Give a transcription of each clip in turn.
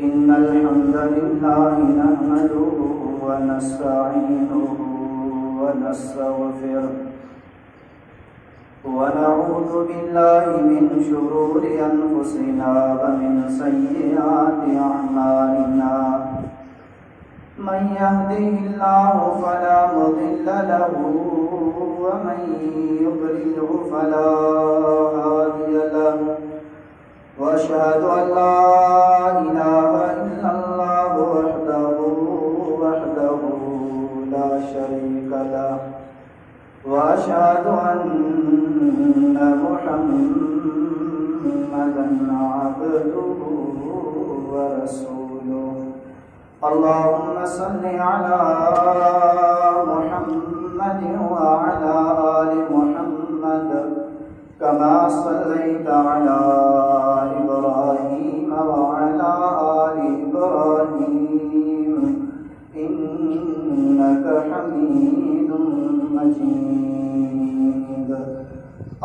इन्नल हम्दलिल्लाहि नहमदुहु व नस्तईनुहु व नस्तगफिरुहु व नऊज़ु बिल्लाहि मिन शुरूरि अनफुसिना व मिन सय्यिआति अअमालिना मन यहदिहिल्लाहु फला मुदिल्ल लहु व मन युद्लिलहु फला हादिय लहु व अशहदु अन ला इलाहा इल्लल्लाहु वहदहु ला शरीका लहु व अशहदु अन्न मुहम्मदन अब्दुहु व रसूलुहु। अल्लाहुम्मा सल्लि अला मुहम्मद व अला आलि मुहम्मद कमा सल्लैता अला इब्राहीम व अला आलि इब्राहीम इन्नका हमीदुम मजीद।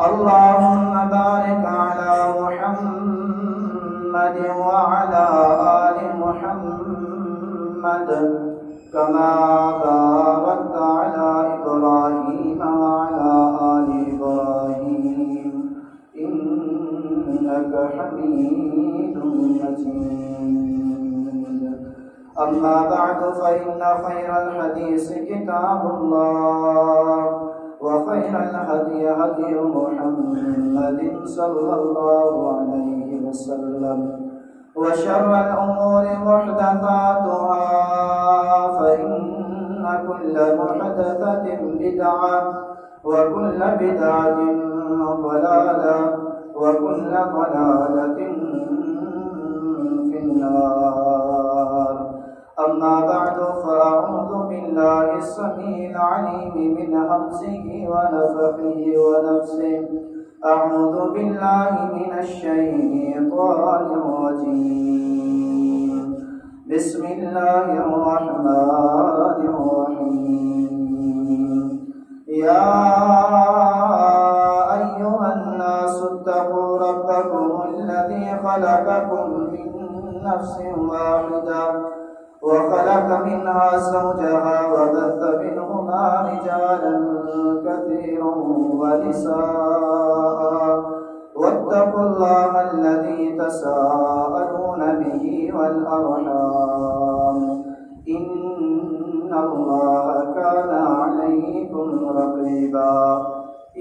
अल्लाहुम्मा बारिक अला मुहम्मद व अला आलि मुहम्मद कमा बारकता अला इब्राहीम व अला आलि इब्राहीम इन्नका हमीदुम मजीद। अम्मा बअदु फ़इन्न ख़ैरल हदीस किताबुल्लाह व ख़ैरल हदी हदी मुहम्मदिन सल्लल्लाहु अलैहि वसल्लम व शर्रल उमूरि मुहदसातुहा फ़इन्न कुल्ल मुहदसतिन बिदअह व कुल्ल बिदअतिन ज़लालह व कुल्ल ज़लालतिन फिन्नार। अम्मा बअदु फ़अऊज़ु बिल्लाहि अस्समीइल अलीम मिन हम्ज़िहि व नफ़ख़िहि व नफ़्सिहि। अऊज़ु बिल्लाहि मिनश शैतानिर रजीम। बिस्मिल्लाहिर रहमानिर रहीम। या अय्युहन नासु इत्तक़ू रब्बकुमुल्लज़ी ख़लक़कुम मिन नफ़्सिन वाहिदा व ख़लक़ मिन्हा ज़ौजहा व बस्स मिन्हुमा रिजालन कसीरन व निसाअ वत्तक़ुल्लाहा अल्लज़ी तसाअलून बिही वल अर्हाम इन्नल्लाहा काना अलैकुम रक़ीबा।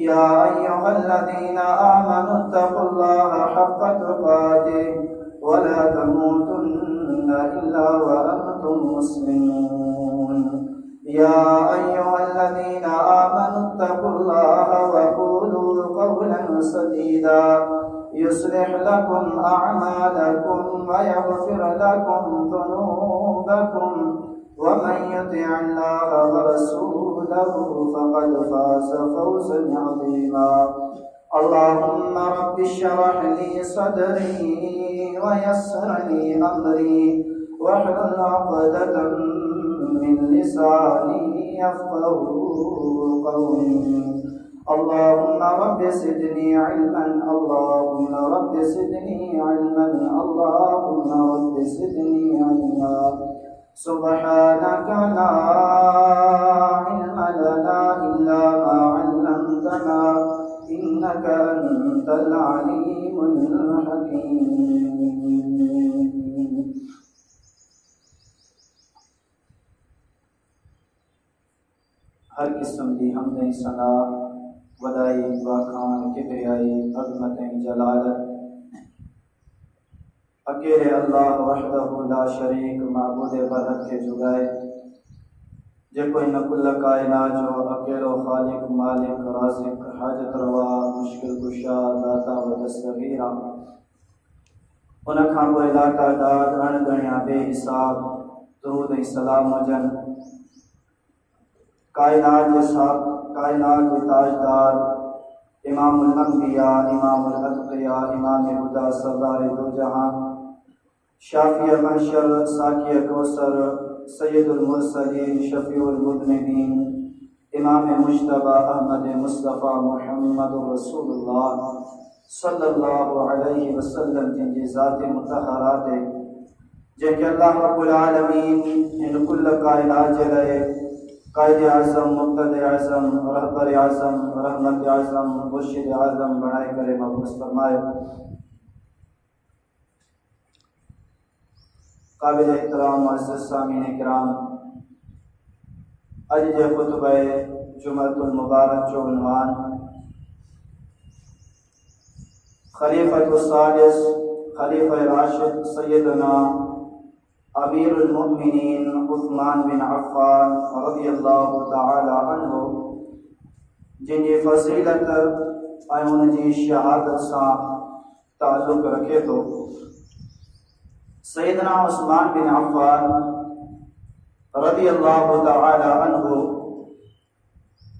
या अय्युहल्लज़ीना आमनू इत्तक़ुल्लाहा हक़्क़ तुक़ातिह व ला तमूतुन्ना इल्ला व अंतुम मुस्लिमून। या अय्युहल्लज़ीना आमनू इत्तक़ुल्लाहा व क़ूलू क़ौलन सदीदा युस्लिह लकुम अअमालकुम व यग़फिर लकुम ज़ुनूबकुम व मन युति'िल्लाह व रसूलहु फ़क़द फ़ाज़ फ़ौज़न अज़ीमा। अल्लाहुम्मा रब्बि इश्रह ली सदरी व यस्सिर ली अमरी वहलुल उक़दतम मिन लिसानी यफ़क़हू क़ौली। अल्लाहुम्मा रब्बि ज़िदनी इल्मन अल्लाहुम्मा रब्बि ज़िदनी इल्मन अल्लाहुम्मा रब्बि ज़िदनी इल्मा। सुब्हानका ला इल्म लना इल्ला मा 'अल्लमतना इन्नका अंतल अलीमुल हकीम। हर किस्म की हमदें सना वदाई वाखान किबरियाई अज़मत जलालत अकेले अल्लाह वहदहु ला शरीक माबूद बरहक के जुगाए जे कोई न कुल कायनात जो अकेलो खालिक मालिक राज़िक हाजत रवा मुश्किल कुशा दाता व दस्तगीरा उन खां पोइ लाटा दाद अणगणिया बेहिसाब दुरूद ऐं सलाम हुजन कायनात जे ताजदार इमामुल अंबिया इमामुल अत्क़िया इमाम हुदा सरदार दो जहां शाफिया महशर साकिया कौसर सैयदुल मुरसलीन शफीउल मुज़निबीन इमाम मुश्तबा अहमद मुस्तफ़ा मुहम्मद रसूलुल्लाह सल्लल्लाहु अलैहि वसल्लम जिनकी ज़ात मुतहरात है जिनके अल्लाह रब्बुल आलमीन इन कुल्ल कायनात जलाए कायद आज़म मुक़्तद आज़म रहबर आज़म रहमत आज़म मुर्शिद आज़म बनाए करे मबूस फरमाए। काबिल एहतराम मुअज़्ज़ज़ सामीन किराम, अज जे खुतबा जुमअतुल मुबारक जो उन्वान खलीफतुस सालिस खलीफा राशिद सैयदना अमीरुल मुमिनीन उस्मान बिन अफ़्फ़ान रज़ियल्लाहु तआला अन्हु जिनकी फज़ीलत ऐं उनजी शहादत सां ताल्लुक़ रखे थो। सैयदना उस्मान बिन अफ़्फ़ान रज़ियल्लाहु तआला अन्हु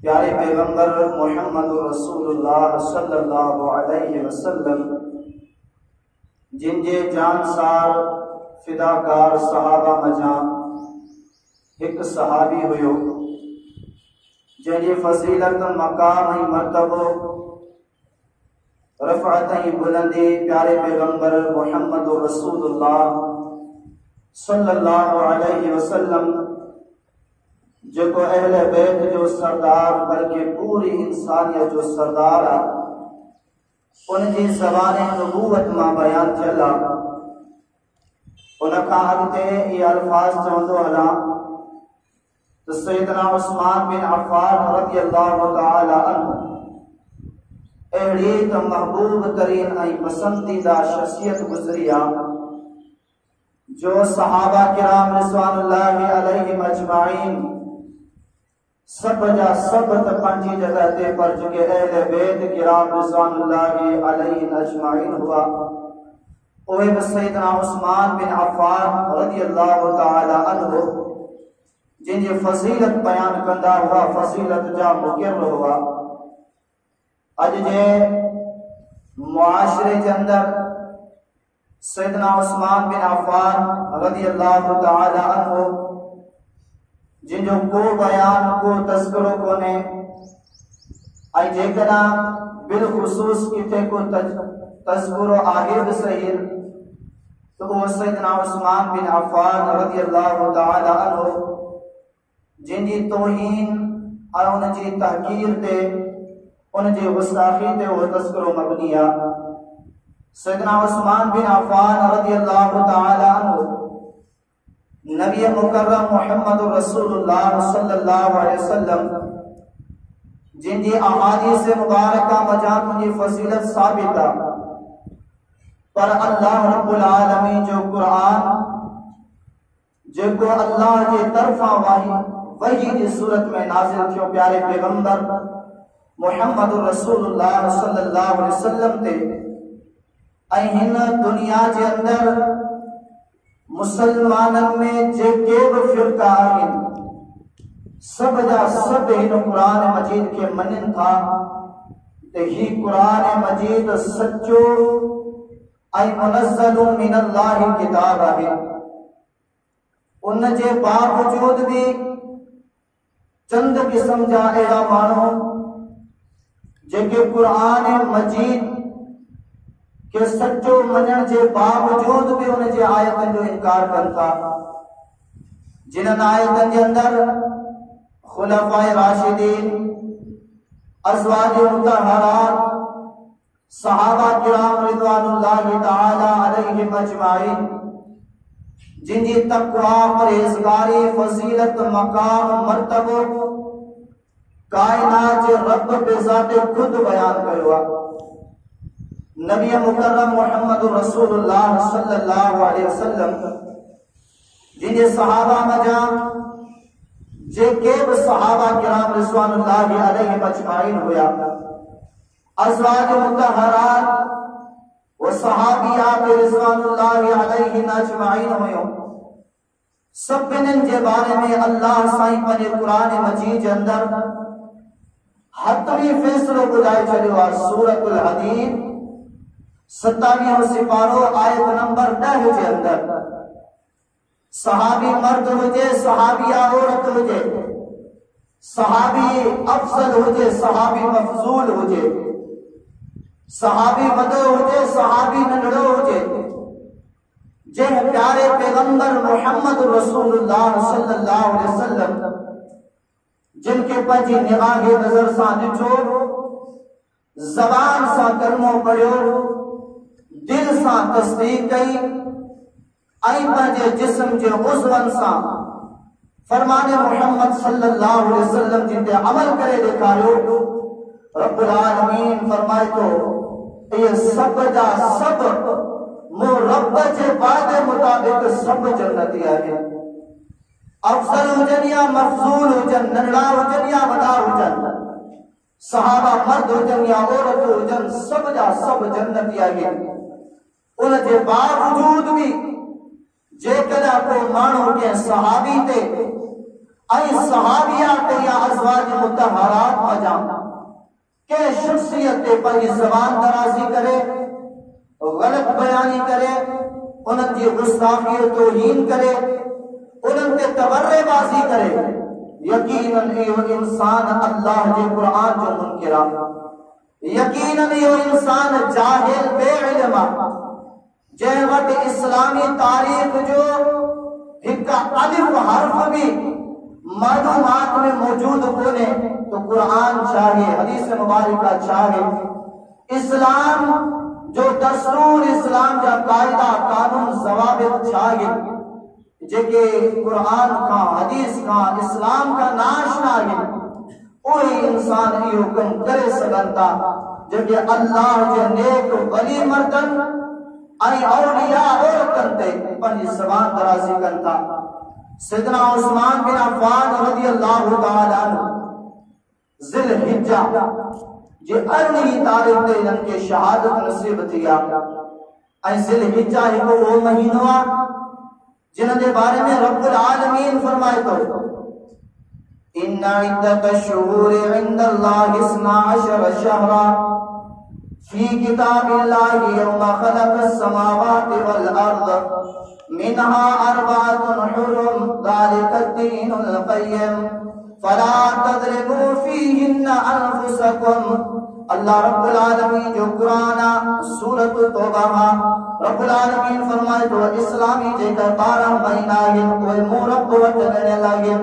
प्यारे पैगंबर मुहम्मदुर रसूलुल्लाह सल्लल्लाहु अलैहि वसल्लम जिनजे जानसार फिदाकार सहाबा मजा एक सहाबी हुयो जंहिंजी फज़ीलत मकाम ऐं मर्तबो रफ़अत ऐं बुलंदी प्यारे पैगंबर मुहम्मदुर रसूलुल्लाह सल्लल्लाहु अलैहि वसल्लम जेको अहले बैत जो सरदार बल्कि पूरी इंसानियत जो सरदार आ उनजी ज़बान नबूवत मां बयान थियल आ। उनखां अॻिते इहे अल्फाज़ चवंदो हलां त सैयदना उस्मान बिन अफ़्फ़ान रज़ियल्लाहु तआला अन्हु अहिड़ी त महबूब तरीन ऐं पसंदीदा शख़्सियत गुज़री आहे जो सहाबा किराम रिज़वानुल्लाहि अलैहिम अजमाइन सब जा सब त पंहिंजी जगह ते पर जेके अहले बैत किराम रिज़वानुल्लाहि अलैहिम अजमाइन हुआ उहे बि सैयदना उस्मान बिन अफ़्फ़ान रज़ियल्लाहु तआला अन्हु जिनजी फज़ीलत बयान कंदा हुआ फज़ीलत जा मुक़िर हुआ। अज जे मुआशरे के अंदर सैयदना उस्मान बिन अफ़्फ़ान रज़ियल्लाहु तआला अन्हु जिनजो को बयान को तज़किरो कोने ऐं जेकॾहिं बिलख़ुसूस किथे को तज़किरो आहे बि सही तो वो सैयदना उस्मान बिन अफ़्फ़ान रज़ियल्लाहु तआला अन्हु जिनजी तौहीन और उनजी तहकीर ते उनजी गुस्ताखी ते वो तज़किरो मबनी आहे। सैयदना उस्मान बिन अफ़्फ़ान रज़ियल्लाहु तआला अन्हु नबी मुकर्रम मुहम्मदुर रसूलुल्लाह सल्लल्लाहु अलैहि वसल्लम जिनकी अहादीस मुबारका मजा उनकी फजीलत साबित है पर अल्लाह रब्बुल आलमीन जो कुरान जेको अल्लाह के तरफा वही की सूरत में नाज़िल थियो प्यारे पैगंबर मुहम्मदुर रसूलुल्लाह सल्लल्लाहु अलैहि वसल्लम ते ऐं हिन दुनिया के अंदर मुसलमानन में जेके भी फिरका आहिनि सब जा सब इन कुरान मजीद के मनन था ते ही कुरान मजीद सच्चो ऐं मुनज़्ज़लु मिनल्लाहि किताब आहे। उन जे बावजूद भी चंद किस्म जा अहिड़ा माण्हू जेके कुरान मजीद के सच्चो मञण जे बावजूद भी उन जे आयतन जो इनकार कनि था। जिन्हनि आयतन जे अंदर खुलफाए राशिदीन अज़वाज मुतहरात सहाबा किराम रिज़वानुल्लाहि तआला अलैहिम अजमाइन जिनकी तक़वा परहेज़गारी फजीलत मकाम मर्तबो कायनात जे रब बेज़ाते खुद बयान कयो आहे। नबी मुकर्रम मुहम्मदुर रसूलुल्लाह सल्लल्लाहु अलैहि वसल्लम जिनके सहाबा मजा जेके भी सहाबा किराम रिज़वानुल्लाहि अलैहिम अजमाइन हुआ अज़वाज मुतहरात व सहाबियात रिज़वानुल्लाहि अलैहिम अजमाइन हुयो सभिनी के बारे में अल्लाह साईं पंहिंजे कुरान मजीद के अंदर हतमी फैसलो बुधाए छॾियो आहे। सूरतुल हदीद 27 सिपारो आयत नंबर 10 के अंदर सहाबी मर्द हुजे सहाबिया औरत हुजे सहाबी अफजल हुजे सहाबी मफजूल हुजे सहाबी वॾो हुजे सहाबी नंढड़ो हुजे, जंहिं प्यारे पैगंबर मोहम्मद रसूलुल्लाह सल्लल्लाहु अलैहि वसल्लम जिनके पंहिंजी निगाह नज़र सां ॾिठो, ज़बान सां कलमो पढ़ियो, दिल सां तस्दीक कई ऐं पंहिंजे जिस्म जे उज़वनि सां फरमाने मोहम्मद सल्लल्लाहु अलैहि वसल्लम जिन ते अमल करे ॾेखारियो। रब्बुल आलमीन फरमाए थो ये सब जा सब मो रब जे वादे मुताबिक सब जन्नती आहे। अफजल हुजन या मफजूल हुजन, नंढड़ा हुजन या वॾा हुजन, सहाबा मर्द हुजन या औरत हुजन, सब जा सब जन्नती आहे। उन जे बावजूद भी जेकॾहिं को माण्हू के सहाबी ते ऐं सहाबिया ते या अज़वाज मुतहरात मजा के शख्सियत ते पंहिंजी ज़बान दराज़ी करे, गलत बयानी करे, उन्हनि जी गुस्ताखी तौहीन करे, उन्हनि ते तबर्रेबाज़ी करे, यकीनन इहो इंसान अल्लाह जे क़ुरान जो मुनकिर आहे। यकीनन इहो इंसान जाहिल बेइल्म आहे, जंहिं वटि इस्लामी तारीख़ जो हिक अलिफ हर्फ भी मालूमात में मौजूद कोने, तो कुरान चाहे, हदीस मुबारका चाहे, इस्लाम जो दस्तूर, इस्लाम जा कायदा कानून ज़वाबित चाहे, जेके कुरान का हदीस का इस्लाम का नाशना है, उहे इंसान इहो कम करे सघनि था जेके अल्लाह जे नेक वली मर्दन ऐं औलिया औरतन ते पंहिंजी ज़बान दराज़ी कनि था। सैयदना उस्मान बिन अफ़्फ़ान रज़ियल्लाहु ताला अन्हु ज़िलहिज्जा जे 18 तारीख़ ते इन्हनि खे शहादत नसीब थी आहे। ऐं ज़िलहिज्जा हिकु उहो महीनो आहे जिन जे बारे में रब्बुल आलमीन फरमाए थो, इन्ना इद्दतश-शुहूरि इंदल्लाहि 12 शहरा फी किताबिल्लाहि यौमा खलक़स-समावाति वल अर्द मिनहा अर्बअतुन हुरुम ज़ालिकद-दीनुल क़य्यिम फला तज़लिमू फ़ीहिन्ना अनफुसकुम। अल्लाह रब्बुल आलमीन जो कुरान सूरत तौबा रब्बुल आलमीन फरमाए तो इस्लामी जेका 12 महीना है कोई मुरब वटने लगे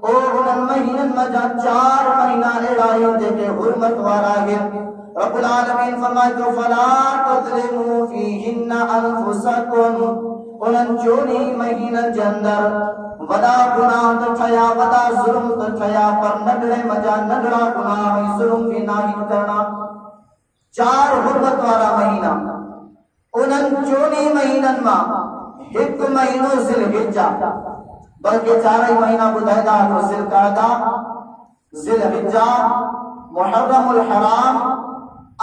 ओ उन महीनन में जा 4 महीना एड़ा है जेके हुर्मत वाला है। रब्बुल आलमीन फरमाए तो फला तज़लिमू फ़ीहिन्ना अनफुसकुम, उन 14 महीनन के अंदर वड़ा गुनाह तो ठया, वड़ा जुल्म तो ठया, पर नंढड़े मजा नंढड़ा गुनाह है जुल्म भी नहीं करना। 4 हुर्मत वाला महीना, उन्हनि 14 महीननि मां हिकु महीनो ज़िलहिज्जा, बल्कि 4 ही महीना ॿुधाईंदा तो ज़िलक़अदा, ज़िलहिज्जा, मुहर्रमुल हराम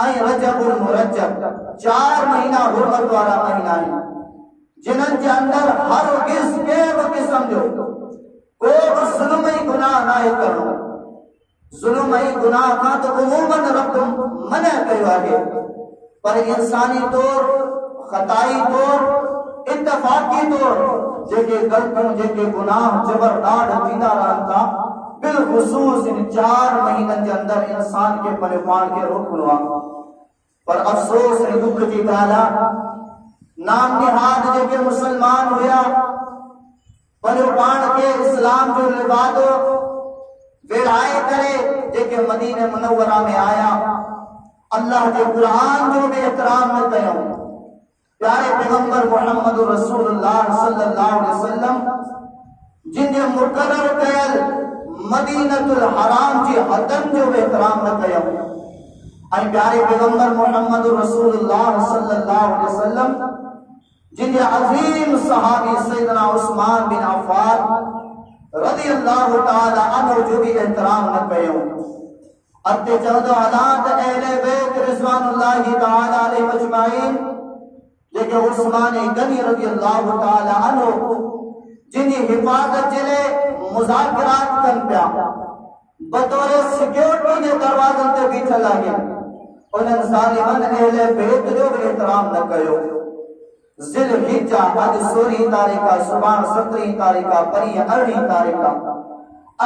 ऐं रजबुल मुरज्जब, 4 महीना हुर्मत वाला महीना है जिन्हनि जे अंदर हर के किस्म जो को जुल्म ही गुनाह नाहे करणो। जुल्म ही गुनाह का तो उमूमन रब मना कयो आहे, पर इंसानी तौर, खताई तौर, इत्तफाकी तौर जेके गलतियों जेके गुनाह जबरदार थींदा रहनि था, बिलखुसूस इन 4 महीननि जे अंदर इंसान के पंहिंजे पाण खे रोकणो आहे। पर अफ़सोस ऐं दुख जी ॻाल्हि आहे, नाम निहाद जेके मुसलमान हुया पंहिंजो पाण खे इस्लाम जो लिबादो विढ़ाए करे जेके मदीने मुनव्वरा में आया, अल्लाह के कुरान जो भी एहतराम न कयूं, प्यारे पैगंबर मोहम्मद रसूलुल्लाह सल्लल्लाहु अलैहि वसल्लम जिन जे मुक़र्रर कयल मदीनतुल हराम जी हदन जो भी एहतराम न कयूं, ऐं प्यारे पैगंबर मोहम्मद रसूलुल्लाह सल्लल्लाहु अलैहि वसल्लम जिन जे अजीम सहाबी सैयदना उस्मान बिन अफ़्फ़ान रज़ियल्लाहु ताला अन्हु जो भी एहतराम न कयूं। अते चवंदो हालात अहले बैत रिज़वानुल्लाहि ताला अलैहि अजमाइन जेके उस्मान गनी रज़ियल्लाहु ताला अन्हु जिन जी हिफाज़त जे लाइ मुज़ाकिरात कनि पिया, बतौर सिक्योरिटी जे दरवाज़नि ते बीठल आहिनि, उन्हनि ज़ालिमनि अहले बैत जो भी एहतराम न कयो। ज़िलहिज्जा अॼु 16 तारीख़, सुभाणे 17 तारीख़, परीह 18 तारीख़,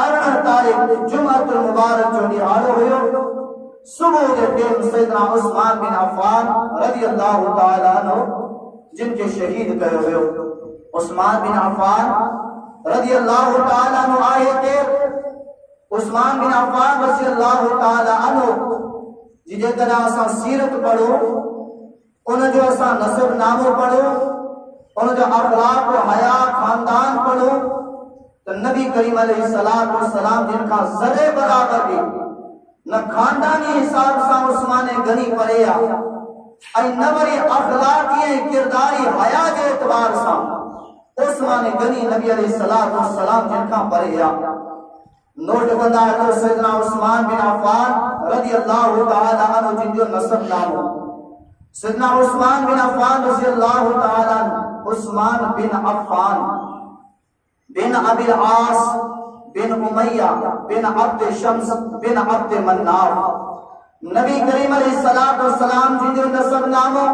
18 तारीख़ जुमअतुल मुबारक जो ॾिहाड़ो हुयो। सुबह के टाइम सैयदना उस्मान बिन अफ़्फ़ान रज़ियल्लाहु ताला अन्हु जिनके शहीद कयो वियो, उस्मान बिन अफ़्फ़ान रज़ियल्लाहु ताला अन्हु आए थे। उस्मान बिन अफ़्फ़ान रज़ियल्लाहु ताला अन्हु जी जेकॾहिं असां सीरत पढ़ो, उन जो असां नसब नामो पढ़ो, उन जो अखलाक हया खानदान पढ़ो, तो नबी करीम अलैहिस्सलातु वस्सलाम जिनका ज़रे बराबर भी न खानदानी हिसाब से उस्मान गनी पढ़िया न वरी अखलाकी किरदारी हया के एतबार से उस्मान गनी नबी अलैहिस्सलातु वस्सलाम जिनका पढ़िया। नोट कंदा तो सैयदना उस्मान बिन अफ़्फ़ान रज़ियल्लाहु ताला अन्हु जिनजो नसब नामो सैयदना उस्मान बिन अफ़्फ़ान रज़ियल्लाहु ताला अन्हु उस्मान बिन अफ़्फ़ान बिन अबिल आस बिन उमैया बिन अब्द शम्स बिन अब्द मन्नाफ। नबी करीम अलैहिस्सलातु वस्सलाम जिनजो नसब नामो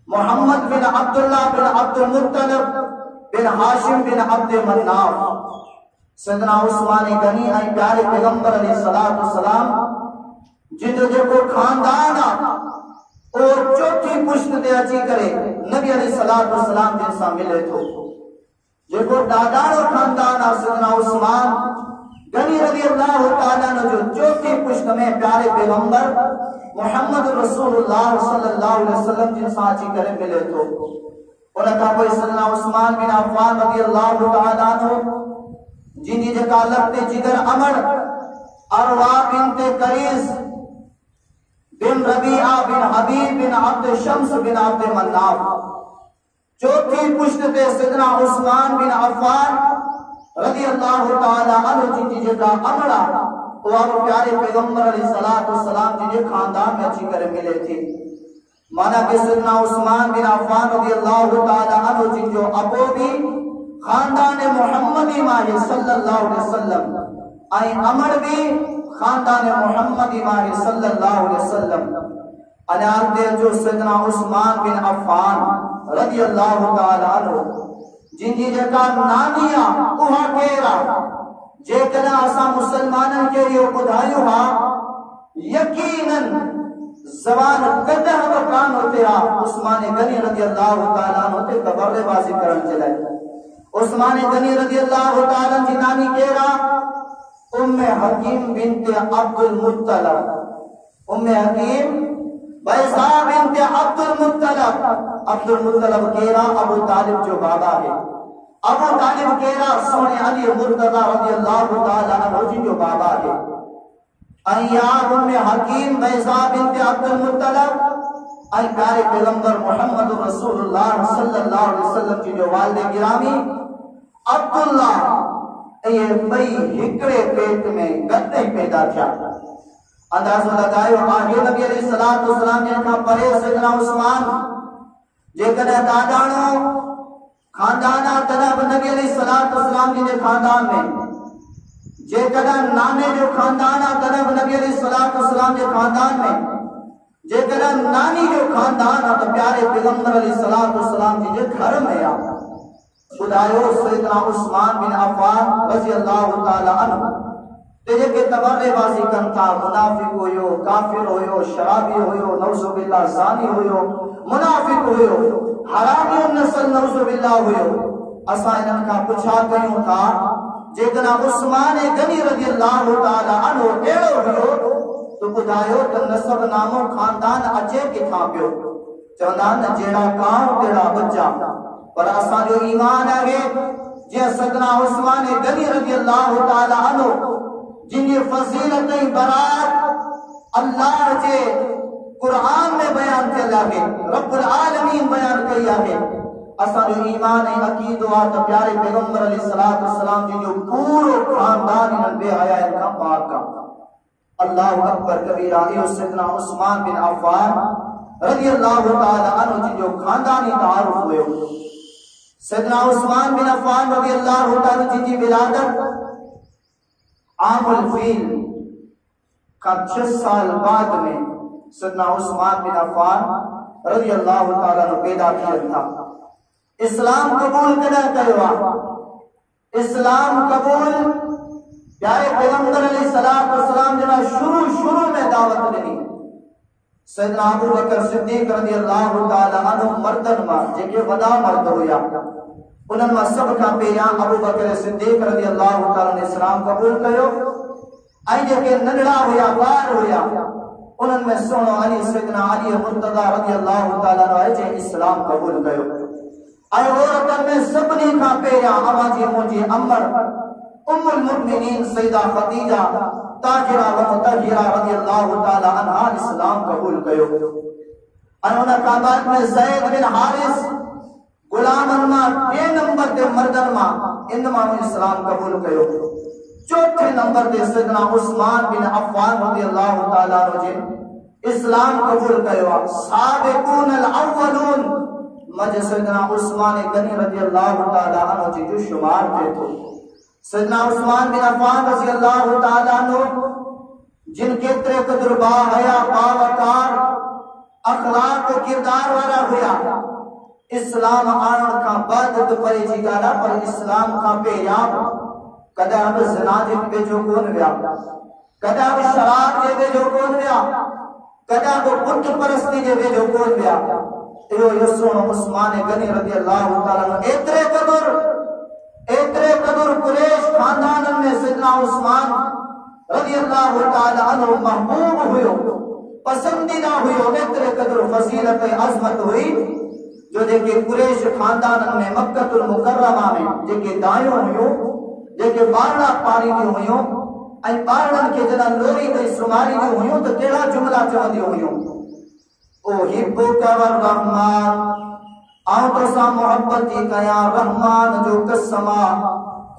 मोहम्मद बिन अब्दुल्लाह बिन अब्दुल मुत्तलिब बिन हाशिम बिन अब्द मन्नाफ। सैयदना उस्मान गनी ऐं प्यारे पैगंबर अलैहिस्सलातु वस्सलाम जिनजो जेको खानदान ओ चौथी पुश्त ते अची करे नबी अलैहिस्सलातु वस्सलाम जिन सां मिले थो। जेको ॾाढाणो खानदान आहे सैयदना उस्मान गनी रज़ियल्लाहु ताला अन्हु जो चौथी पुश्त में प्यारे पैगंबर मोहम्मद रसूलुल्लाह सल्लल्लाहु अलैहि वसल्लम जिन सां अची करे मिले थो। उन खां पोइ सैयदना उस्मान बिन अफ़्फ़ान रज़ियल्लाहु ताला अन्हु जिनजी जेका लफ्ते जिगर अमर अरवा बिनते करीस बिन रबीआ बिन हबीब बिन अब्द शम्स बिन अब्द मन्नाफ। चौथी पुश्त ते सैयदना उस्मान बिन अफ़्फ़ान रज़ियल्लाहु ताला अन्हु जिनजी जेका अमर वो अब प्यारे पैगंबर अलैहिस्सलातु वस्सलाम जिनजे खानदान में अची करे मिले थी। माना कि सैयदना उस्मान बिन अफ़्फ़ान रज़ियल्लाहु ताला अन्हु जिनजो अबो भी खानदान मोहम्मदी माही सल्लल्लाहु अलैहि वसल्लम आई अमर भी खानदान मोहम्मदी माही सल्लल्लाहु अलैहि वसल्लम। अनार दे जो सैयदना उस्मान बिन अफ़्फ़ान रज़ियल्लाहु ताला अन्हु जिनजी जेका नानिया उहा केरा जेकॾहिं असां मुसलमाननि खे इहो ॿुधायो हा यकीनन ज़बान कॾहिं बि कान उते आहे उस्मान गनी रज़ियल्लाहु ताला अन्हु ते कबरबाज़ी करण जे लाइ। उस्मान गनी रज़ियल्लाहु ताला जी नानी केरा उम्मे हकीम बिनते अब्दुल मुत्तलिब। उम्मे हकीम बैसा बिनते अब्दुल मुत्तलिब। अब्दुल मुत्तलिब केरा अबू तालिब जो बाबा है। अबू तालिब केरा सोने अली मुर्तज़ा रज़ियल्लाहु ताला अन्हु जी जो बाबा है। अय्या उम्मे हकीम बैसा बिनते अब्दुल मुत्तलिब आई प्यारे पैगंबर मोहम्मद रसूलुल्लाह सल्लल्लाहु अलैहि वसल्लम जी जो वालिद गिरामी अब्दुल्ला ये बई हिकड़े पेट में गते पैदा थिया। अंदाज़ो लगायो आहे नबी अलैहिस्सलातु वस्सलाम जिनखां परे सैयदना उस्मान जेकॾहिं ॾाढाणो खानदान आहे तॾहिं बि नबी अलैहिस्सलातु वस्सलाम जिनजे खानदान में, जेकॾहिं नाने जो खानदान आहे तॾहिं बि नबी अलैहिस्सलातु वस्सलाम जे खानदान में, जेकॾहिं नानी जो खानदान आहे त प्यारे पैगंबर अलैहिस्सलातु वस्सलाम जिनजे घर में आहे। खुदायो सैयदना उस्मान बिन अफ़्फ़ान रज़ियल्लाहु ताला अन्हु ते जेके तबर्रेबाज़ी कनि था मुनाफिक हुयो, काफिर हुयो, शराबी हुयो, नऊज़ु बिल्लाह ज़ानी हुयो, मुनाफिक हुयो, हरामी नस्ल नऊज़ु बिल्लाह हुयो। असां इन्हनि खां पुछा कयूं था जेकॾहिं उस्मान गनी रज़ियल्लाहु ताला अन्हु अहिड़ो हुयो तो ॿुधायो त नसब नामो खानदान अचे किथां पियो। चवंदा न जहिड़ा कांव तहिड़ा बच्चा, पर असांजो ईमान आहे जीअं सैयदना उस्मान गनी रज़ियल्लाहु ताला अन्हु जिनजी फज़ीलत ऐं बरात अल्लाह जे क़ुरान में बयान थियल आहे, रब्बुल आलमीन बयान कई आहे। असांजो ईमान ऐं अक़ीदो आहे त प्यारे पैगंबर अलैहिस्सलातु वस्सलाम जिनजो पूरो खानदान इन्हनि बेहयाइनि खां पाक आहे। अल्लाहु अकबर कबीरा। इहो सैयदना उस्मान बिन अफ़्फ़ान रज़ियल्लाहु ताला अन्हु जिनजो खानदानी तारुफ हुयो। सैयदना उस्मान बिन अफ़्फ़ान रज़ियल्लाहु ताला जिनजी विलादत आमुल फील का 6 साल बाद में सैयदना उस्मान बिन अफ़्फ़ान रज़ियल्लाहु ताला अन्हु पैदा थियनि था। इस्लाम कबूल कॾहिं कयो आहे? इस्लाम कबूल प्यारे पैगंबर अलैहिस्सलाम जना शुरू में दावत ॾिनी। सैयदना अबू बकर सिद्दीक रज़ियल्लाहु ताला अन्हु मर्दन मां जेके वॾा मर्द हुया उन्हनि मां सभ खां पहिरियां अबू बकर सिद्दीक रज़ियल्लाहु ताला ने इस्लाम क़बूल कयो। ऐं जेके नंढड़ा हुया ॿार हुया उन्हनि में सोनो अली सैयदना अली मुर्तज़ा रज़ियल्लाहु ताला ने जे इस्लाम क़बूल कयो। ऐं औरतनि में सभिनी खां पहिरियां अवाजी मुंहिंजी अमर उम्मुल मुमिनीन सैयदा खदीजा ताहिरा व मुतहिरा रज़ियल्लाहु ताला अन्हा इस्लाम क़बूल कयो। ऐं उन खां बाद में ज़ैद बिन हारिस गुलामन मां 2 नंबर ते मर्दन मां इन माण्हू इस्लाम क़बूल कयो। चौथे नंबर ते सैयदना उस्मान बिन अफ़्फ़ान रज़ियल्लाहु ताला जे इस्लाम क़बूल कयो। साबिक़ून अल अव्वलून मज सैयदना उस्मान गनी रज़ियल्लाहु ताला अन्हु जी जो शुमार थे तो सैयदना उस्मान बिन अफ़्फ़ान रज़ियल्लाहु ताला अन्हु जिन केतरे कदर बाहया बावकार अखलाक किरदार वारा हुया इस्लाम आणण खां बाद तो परे जी ॻाल्हि आहे, पर इस्लाम खां पहिरियां कॾहिं बि ज़िना जे वेझो कोन विया, कॾहिं बि शराब जे वेझो कोन विया, कॾहिं बि बुत परस्ती जे वेझो कोन विया। इहो यसोणो उस्मान गनी रज़ियल्लाहु ताला एतिरे कदर कुरैश खानदाननि में सैयदना उस्मान रज़ियल्लाहु ताला अन्हु महबूब हुयो, पसंदीदा हुयो। एतिरे कदर फज़ीलत ऐं अज़मत हुई जो जेके कुरैश खानदाननि में मक्कतुल मुकर्रमा में जेके दायूं हुयूं, जेके ॿारड़ा पारींदियूं हुयूं ऐं ॿारड़नि खे जॾहिं लोरी ॾेई सुम्हारींदियूं हुयूं त कहिड़ा जुमला चवंदियूं हुयूं? ओ हिब्बुका वररहमान, आऊं तोसां मोहब्बत थी कयां रहमान जो कसमा,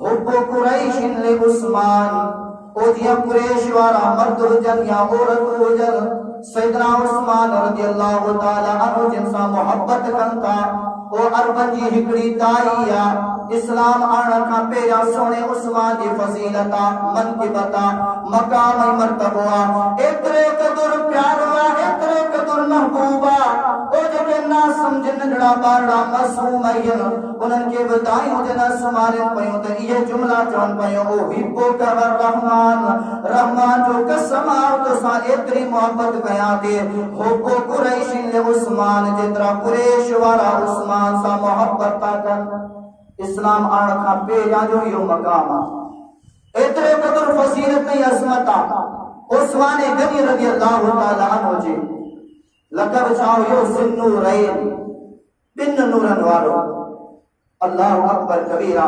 हुब्बु कुरैशिन ले उस्मान। ओ जीअं कुरैश वारा मर्द हुजनि या औरत हुजनि सैयदना उस्मान रज़ियल्लाहु ताला अन्हु जिन सां मोहब्बत कनि था ओ अरबन जी हिकड़ी ताई आ। इस्लाम आणण खां पहिरियां सोणे उस्मान जी फज़ीलत मनक़िबत मक़ाम ऐं मर्तबो आहे एतिरे क़दुर प्यारो आहे, एतिरे क़दुर महबूब आहे। ओ जेके ना समझ नंढड़ा ॿारड़ा मासूम आहिनि उन्हनि खे बि दायूं जॾहिं सुम्हारनि पयूं त इहे जुमला चवनि पयूं ओ हिब्बुका वररहमान, रहमान जो कसम आहे तोसां एतिरी मोहब्बत कयां थी। हुब्बु कुरैशिन ले उस्मान, जेतिरा कुरैश वारा उस्मान सां मोहब्बत था कनि। इस्लाम आणण खां पहिरियां जो इहो मक़ाम आहे, एतिरे क़दुर फज़ीलत ऐं अज़मत आहे। उस्मान गनी रज़ियल्लाहु ताला अन्हु जे लक़ब छा हुयो? ज़ुन्नूरैन, 2 नूरनि वारो। अल्लाहु अकबर कबीरा।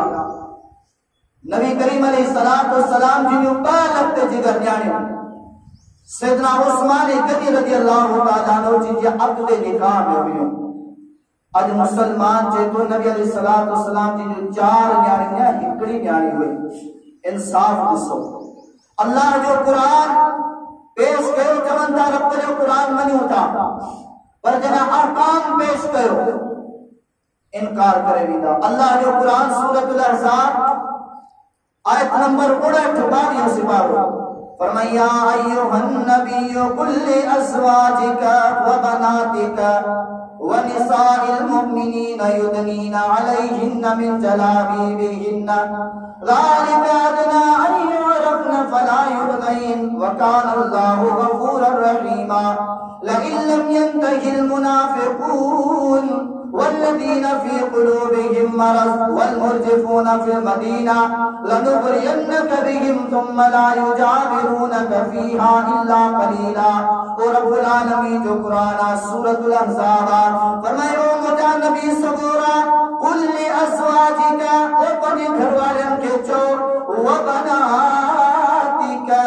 नबी करीम अलैहिस्सलाम जी 2 लख जिगर न्याणियूं सैयदना उस्मान गनी रज़ियल्लाहु ताला अन्हु जी जे अक़द निकाह में हुयूं। अज मुसलमान जे तो नबी अलैहिस्सलाम जी जो 4 न्याणियां हिकड़ी न्याणी हुई। इंसाफ ॾिसो, अल्लाह जो कुरान पेश कयो, चवनि था रब जो कुरान मञूं था, पर जॾहिं अहकाम पेश कयो इनकार करे वेंदा। अल्लाह जो कुरान सूरतुल अहज़ाब आयत नंबर 59 सिपारो फरमाया अय्युहन नबिय्यु कुल अज़वाजिका व बनातिका व निसाइल मुमिनीन युदनीना अलैहिन्ना मिन जलाबिबिहिन्ना ज़ालिका अदना अन युरफ़्ना फला युज़ैन व काना अल्लाहु गफूरर रहीमा लइन लम यंतहिल मुनाफ़िक़ून वल्लज़ीन फ़ी क़ुलूबिहिम मरज़ वल्मुर्जिफ़ून फ़िल मदीना लनुग़रियन्नका बिहिम थुम्मा ला युजाविरूनका फ़ीहा इल्ला क़लीला। और रब्बुल आलमीन जो कुरान सूरतुल अहज़ाब फरमायो मुझा नबी सबूरा कुल अज़वाजिका ओ पंहिंजे घरवारनि खे चओ व बनातिका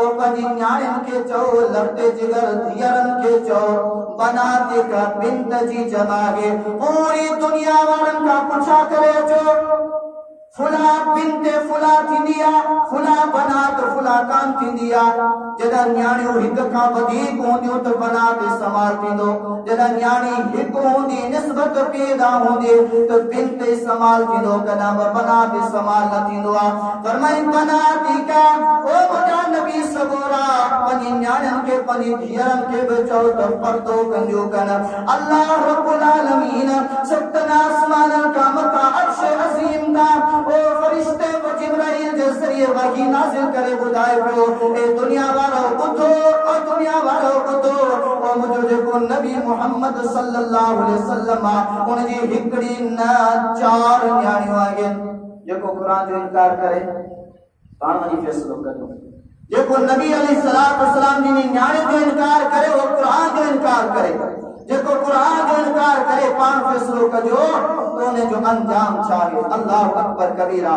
ओ पंहिंजी न्याणियुनि खे चओ लड़ते जिगर धीअरनि खे चओ बनातिका बिंत जी जमा है। पूरी दुनिया वारनि खां पुछा करे अचो फुला बिंते फुला थींदी आहे, फुला बनात फुला कान थींदी आहे। जॾहिं न्याणियूं हिक खां वधीक हूंदियूं त बनात इस्तेमाल थींदो, जॾहिं न्याणी हिक हूंदी निस्बत पैदा हूंदी त बिंत इस्तेमाल थींदो, कॾहिं बि बनात इस्तेमाल न थींदो आहे। फरमाई बनातिका ओ मुंहिंजा नबी सगोरा पंहिंजी न्याणियुनि खे पंहिंजी धीअरनि खे बि चओ त पर्दो कंदियूं कनि। अल्लाह रब्बुल आलमीन सतन आसमाननि खां मथां अर्श अज़ीम तां ओ फरिश्ते व जिब्राइल जे ज़रिए वही नाज़िल करे बुधाए पियो ए दुनिया वारो ॿुधो ओ दुनिया वारो ॿुधो ओ मुंहिंजो जेको नबी मोहम्मद सल्लल्लाहु अलैहि वसल्लम आहे उन जी हिकड़ी न चार न्याणियूं आहिनि जेको क़ुरान जो इनकार करे पाण वञी फ़ैसिलो कयो जेको नबी अलैहिस्सलातु वस्सलाम जी न्याणी जो इनकार करे वो क़ुरान जो इनकार करे जेको कुरान जो इनकार करे पान फैसलो कजो तो उन्हें जो अंजाम चाहिए अल्लाह अकबर कबीरा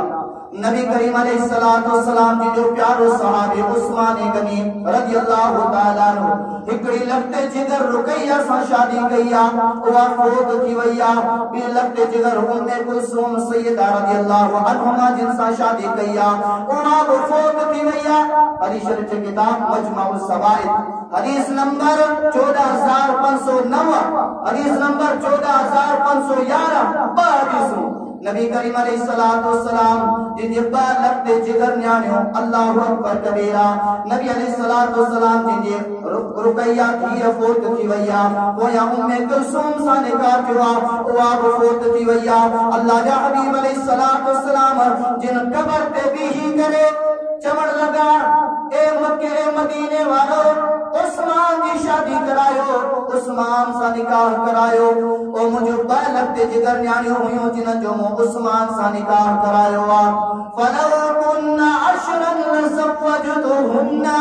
नबी करीम अलैहिस्सलातु वस्सलाम जी जो प्यारो सहाबी उस्मान गनी रज़ियल्लाहु ताला अन्हु हिकड़ी लखते जिगर रुकैया सां शादी कई आ उहा फोत थी वई आ बे लखते जिगर उम्मे कुलसूम सैयदा रज़ियल्लाहु अन्हा जिन सां शादी कई आ उहा बि फोत थी वई आ हदीस शरीफ किताब मजमुउस सवाइद हदीस नंबर 14509 हदीस नंबर 14511 हदीसों नबी करीम अलैहिस्सलातु वस्सलाम जिन बा लखते जिगर न्याणियों अल्लाहु अकबर कबीरा नबी अलैहिस्सलातु वस्सलाम जिन रुकैया थी फोत थी वई आ पोया उम्मे कुलसूम सां निकाह थियो आ उहा बि फोत थी वई आ अल्लाह जा हबीब अलैहिस्सलातु वस्सलाम जिन कबर ते बीही करे चवण लगा ए मक्के ए मदीने वालो उस्मान की शादी करायो उस्मान सा निकाह करायो ओ मुझे बा लखते जिगर न्याणियों हुयूं जिन जो उस्मान सा निकाह करायो आ फलौ कुन्ना अशरन लज़वजतुहुन्ना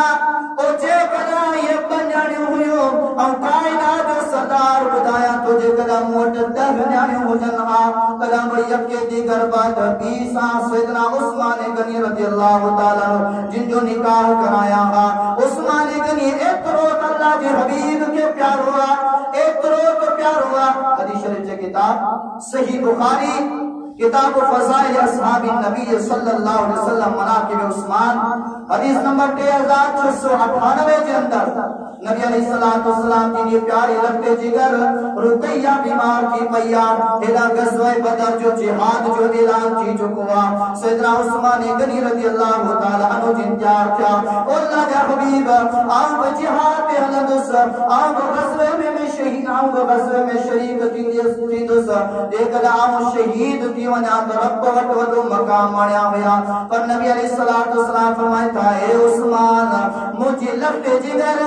ओ जे कदा ये न्याणियों हुयूं औ कायनात जो सरदार बुधाया तो जे कदा मोट 10 न्याणियों हुजन हा कदा बड़ी यके दिगर बात 20 सैयदना उस्मान गनी रज़ियल्लाहु ताला जिन जो निकाह कराया हा उस्मान गनी एतरो अल्लाह के हबीब के प्यार हुआ एतरो तो प्यार हुआ हदीस शरीफ की किताब सही बुखारी किताब फज़ाइल असहाब नबी सल्लल्लाहु अलैहि वसल्लम मनाकिब उस्मान हदीस नंबर 3698 के अंदर नबी अलैहिस्सलातु वस्सलाम जी प्यारे लगते जिगर रुकैया बीमार थी पैया हेला गज़वे बदर जो जिहाद जो ऐलान थी चुको आ सैयदना उस्मान गनी रज़ियल्लाहु ताला अन्हु जिन तैयार था अल्लाह जा हबीब आओ जिहाद पे हलंदुस आओ गज़वे में शहीद आओ गज़वे में शरीक थींदुस जेकॾहिं आओ शहीद थी वञा त रब वटि वॾो मक़ाम आणिया हुया पर नबी अलैहिस्सलातु वस्सलाम फरमाइनि था हे उस्मान मुंहिंजी लखते जिगर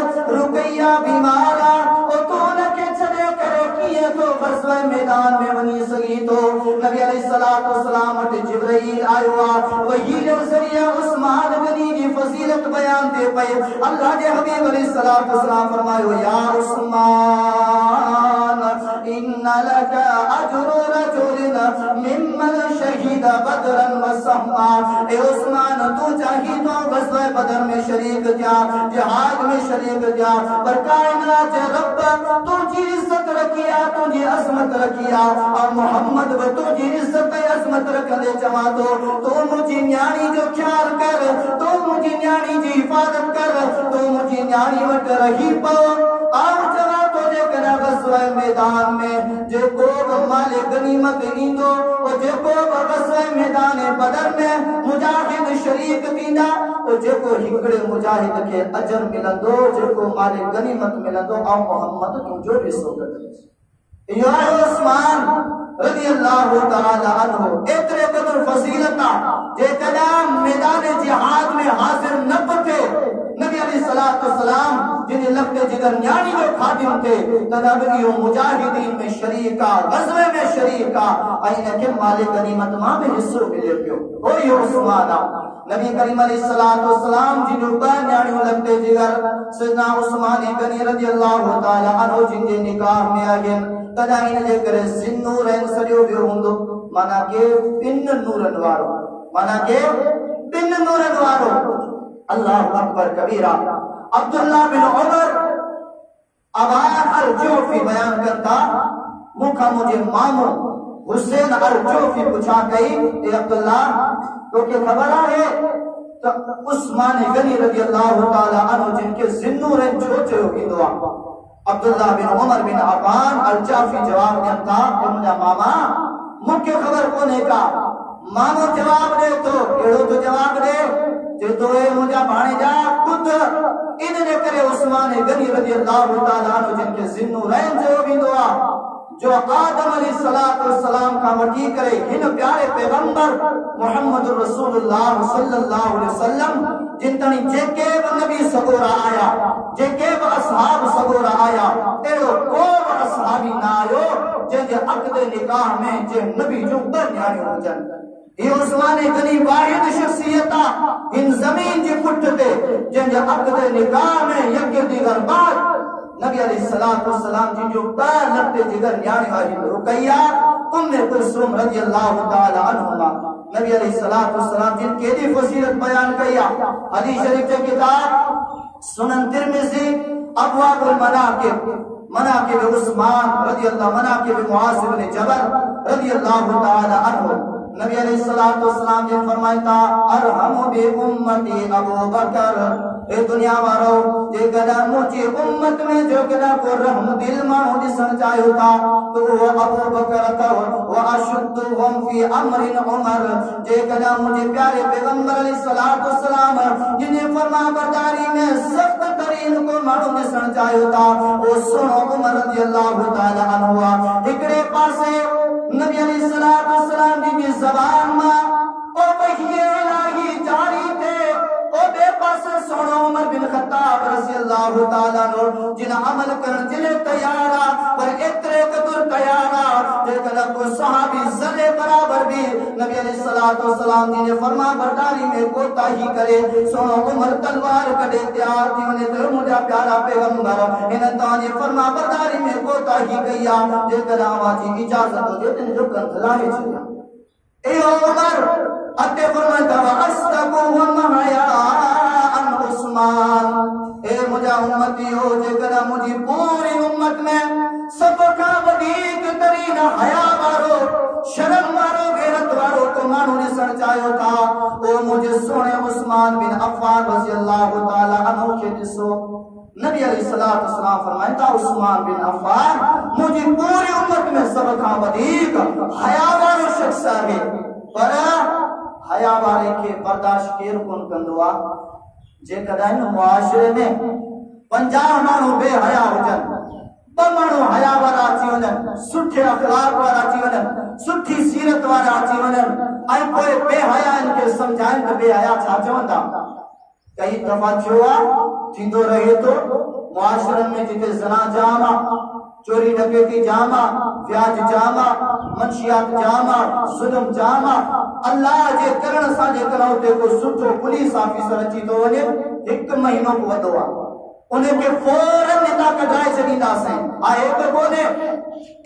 रुकैया बीमार आ ओ तो उनके छॾे करे कीअं तो गज़वे मैदान में वञी सघी तो नबी अलैहिस्सलातु वस्सलाम वटि जिब्राईल आयो आ वही जो ज़रिया उस्मान गनी जी फज़ीलत बयान दे पए अल्लाह जे हबीब अलैहिस्सलातु वस्सलाम फरमायो या उस्मान इन्न लका अजरु रजुलिन मिम्मन शहीद बदरन व सहमा ए उस्मान तू चाही तो गज़वे बदर में शरीक थिया जिहाद में शरीक थिया पर कायनात रब तुझी इज्जत रखिया तुझी अज़मत रखिया और मोहम्मद व तुझी इज्जत अज़मत रखंदे चवा तो मुझी न्याणी जो ख्याल कर तो मुझी न्याणी जी हिफाजत कर तो मुझी न्याणी वट रही पो और चवा तो जे कना गज़वे मैदान में जे को माले गनीमत इंदो ओ जे को गज़वे मैदान बदर में मुजाहिद शरीक थींदा ओ जे को हिकड़े मुजाहिद के अजर मिलंदो जे को माले गनीमत मिलंदो आ मोहम्मद तुझो हिस्सो कर या उस्मान रज़ियल्लाहु ताला अन्हु एतरे कदर फजीलता जे कदा मैदान जिहाद में हाजिर न थे नबी अलैहिस्सलातु वस्सलाम जिन लखते जिगर न्याणी जो खादिम थे तदबी मुजाहिदीन में शरीका गज़वे में शरीका आइन के मालिक गनीमत मां में हिस्सो मिले पियो ओ यो उस्मान नबी करीम अलैहिस्सलातु वस्सलाम जिन बा न्याणी लखते जिगर सैयदना उस्मान गनी रज़ियल्लाहु ताला अन्हु जिन जे निकाह में आगिन तदा इन जे करे जिन्नूरन सडियो बियो हुंदो माना के बिन नूरन वारो माना के बिन नूरन वारो अल्लाह अकबर कबीरा अब्दुल्लाह बिन उमर अबान अल-जुफ़ी बयान करता मुखा मुझे मामू हुसैन अल-जुफ़ी पूछा कई ए अब्दुल्लाह तो के खबर है तो उस्मान गनी रज़ियल्लाहु ताला अन्हु जिनके जिन्नूरन छोचो गिंदो अब्दुल्लाह बिन उमर बिन अबान अल-जुफ़ी जवाब देता कि मुझा मामा मुख्य खबर कोने का मामो जवाब दे तो एड़ो तो जवाब दे जे तो ए मुझा भाणेजा खुद इनने करे उस्मान गनी रज़ियल्लाहु ताला अन्हु जिनके जिन्नूरैन जो बिंदो जो आदम अलैहिस्सलाम का वठी करे हिन प्यारे पैगंबर मोहम्मद रसूलुल्लाह सल्लल्लाहु अलैहि वसल्लम जिन तणी जेके भी नबी सगोरा आया, जेके भी असहाब सगोरा आया, एड़ो को असहाबी ना आयो जे अक़दे निकाह में जे नबी जो न्याणी हुजन। ये उस्मान गनी वाहिद शख्सियत इन जमीन जे पुठ ते जे अक़दे निकाह में यके दिगर बाद नबी अलैहिस्सलातु वस्सलाम जी जो लट्टे जिगर न्याणी आई रुकैया उम्मे कुलसूम रज़ियल्लाहु ताला अन्हा नबी अलैहिस्सलातु वस्सलाम जिन केदी फजीलत बयान किया। हदीस शरीफ के किताब सुनन तिरमिज़ी अबवाबुल मनाकिब उस्मान रज़ियल्लाहु मनाकिब मुआज़ इब्न जबल रज़ियल्लाहु ताला अन्हु नबी अलैहिस्सलातु वस्सलाम जिन फरमाया अरहमु बि उम्मती अबू बकर ए दुनिया वारो जे गदा मुझे उम्मत में जो गदा को रहम दिल मानो दिसन चाहे था तो वो अबू बकर था वो अशुद्धुहुम फी अमरिन उमर जे गदा मुझे प्यारे पैगंबर अलैहिस्सलातु वस्सलाम जिन्हें फरमाबरदारी में सख्त तरीन को मानो दिसन चाहे था वो सुनो उमर रज़ियल्लाहु ताला अन्हु एकड़े पासे नबी अलैहिस्सलातु वस्सलाम की ज़बान में ओ वही इलाही जारी थे ओ बेपास सुनो उमर बिन खत्ताब रज़ियल्लाहु ताला अन्हु जिन अमल करन जिले तैयारा पर इतरे कदर तैयारा जे कदा को सहाबी जले बराबर भी नबी अलैहिस्सलातु वस्सलाम जी ने फरमा बरदारी में कोताही करे सुनो उमर तलवार कड़े तैयार थी वने तो मुझा प्यारा पैगंबर इन ताने फरमा बरदारी में कोताही कइया जे कदा वाजी इजाजत दे तने जो कंधलाए छ ए उमर अते फरमाता वास्तकु वमहया अन उस्मान ए मुझा उम्मती हो जेकरा मुझी पूरी उम्मत में सब का वधीक तरीन हया वारो शर्म वारो गैरत वारो को मानो ने सर चायो था ओ मुझे सोने उस्मान बिन अफ़्फ़ान रज़ियल्लाहु ताला अन्हु के दिसो नबी अलैहिस्सलातु वस्सलाम फरमाया उस्मान बिन अफ़्फ़ान मुझे पूरी उम्मत में सब का वधीक हया वारो शख्स है पर हया वारे के बर्दाश्त केर कोन कंदो जे कदा इन मुआशरे में 50 माण्हू बेहया हुजन 2 माण्हू हया वारा अची वञन सुठे अखलाक वारा अची वञन सुठी सीरत वारा अची वञन ऐं पोइ बेहया इनके समझाइन त बेहया छा चवंदा। कई दफ़ा थींदो रहे तो मुआशरन में जिते ज़ना जामा चोरी डकैती जामा व्याज जामा मंशियात जामा जुल्म जामा अल्लाह जे करण सा जे कराउते को सुठो पुलिस ऑफिसर अची तो वने 1 महीनो को वदो उन्हें के फौरन नेता कढाए छडींदा से आए तो कोने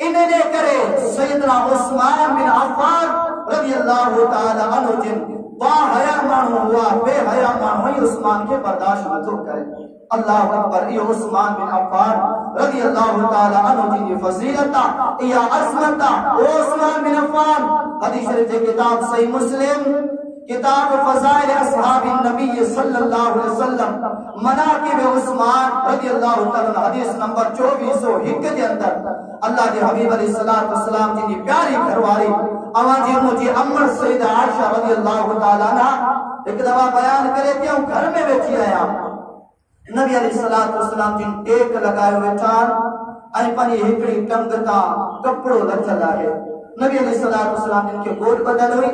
इने जे करे सैयदना उस्मान बिन अफ़्फ़ान रज़ियल्लाहु ताला अन्हु जिन बाहया मानो हुआ बेहया मानो ही उस्मान के बर्दाश्त न करे। अल्लाह अकबर ये उस्मान बिन अफ़्फ़ान रज़ियल्लाहु ताला अन्हु जी की फजीलत या अज़मत उस्मान बिन अफ़्फ़ान हदीस शरीफ की किताब सही मुस्लिम किताब फ़ज़ाइल असहाबिन नबी सल्लल्लाहु अलैहि वसल्लम मनाकिब उस्मान रज़ियल्लाहु ताला हदीस नंबर 2401 के अंदर अल्लाह के हबीब अलैहिस्सलातु वस्सलाम जी की प्यारी घरवाली आवाजी मुझे अम्मा सैयदा आयशा रज़ियल्लाहु ताला अन्हा एक दफा बयान करे थे घर में बैठी आया नबी अलैहिस्सलातु वस्सलाम जिन टेक लगायो वेठा ऐं पंहिंजी हिकिड़ी टंग तां कपिड़ो लथल आहे। नबी अलैहिस्सलातु वस्सलाम जिन खे गोद बदल हुई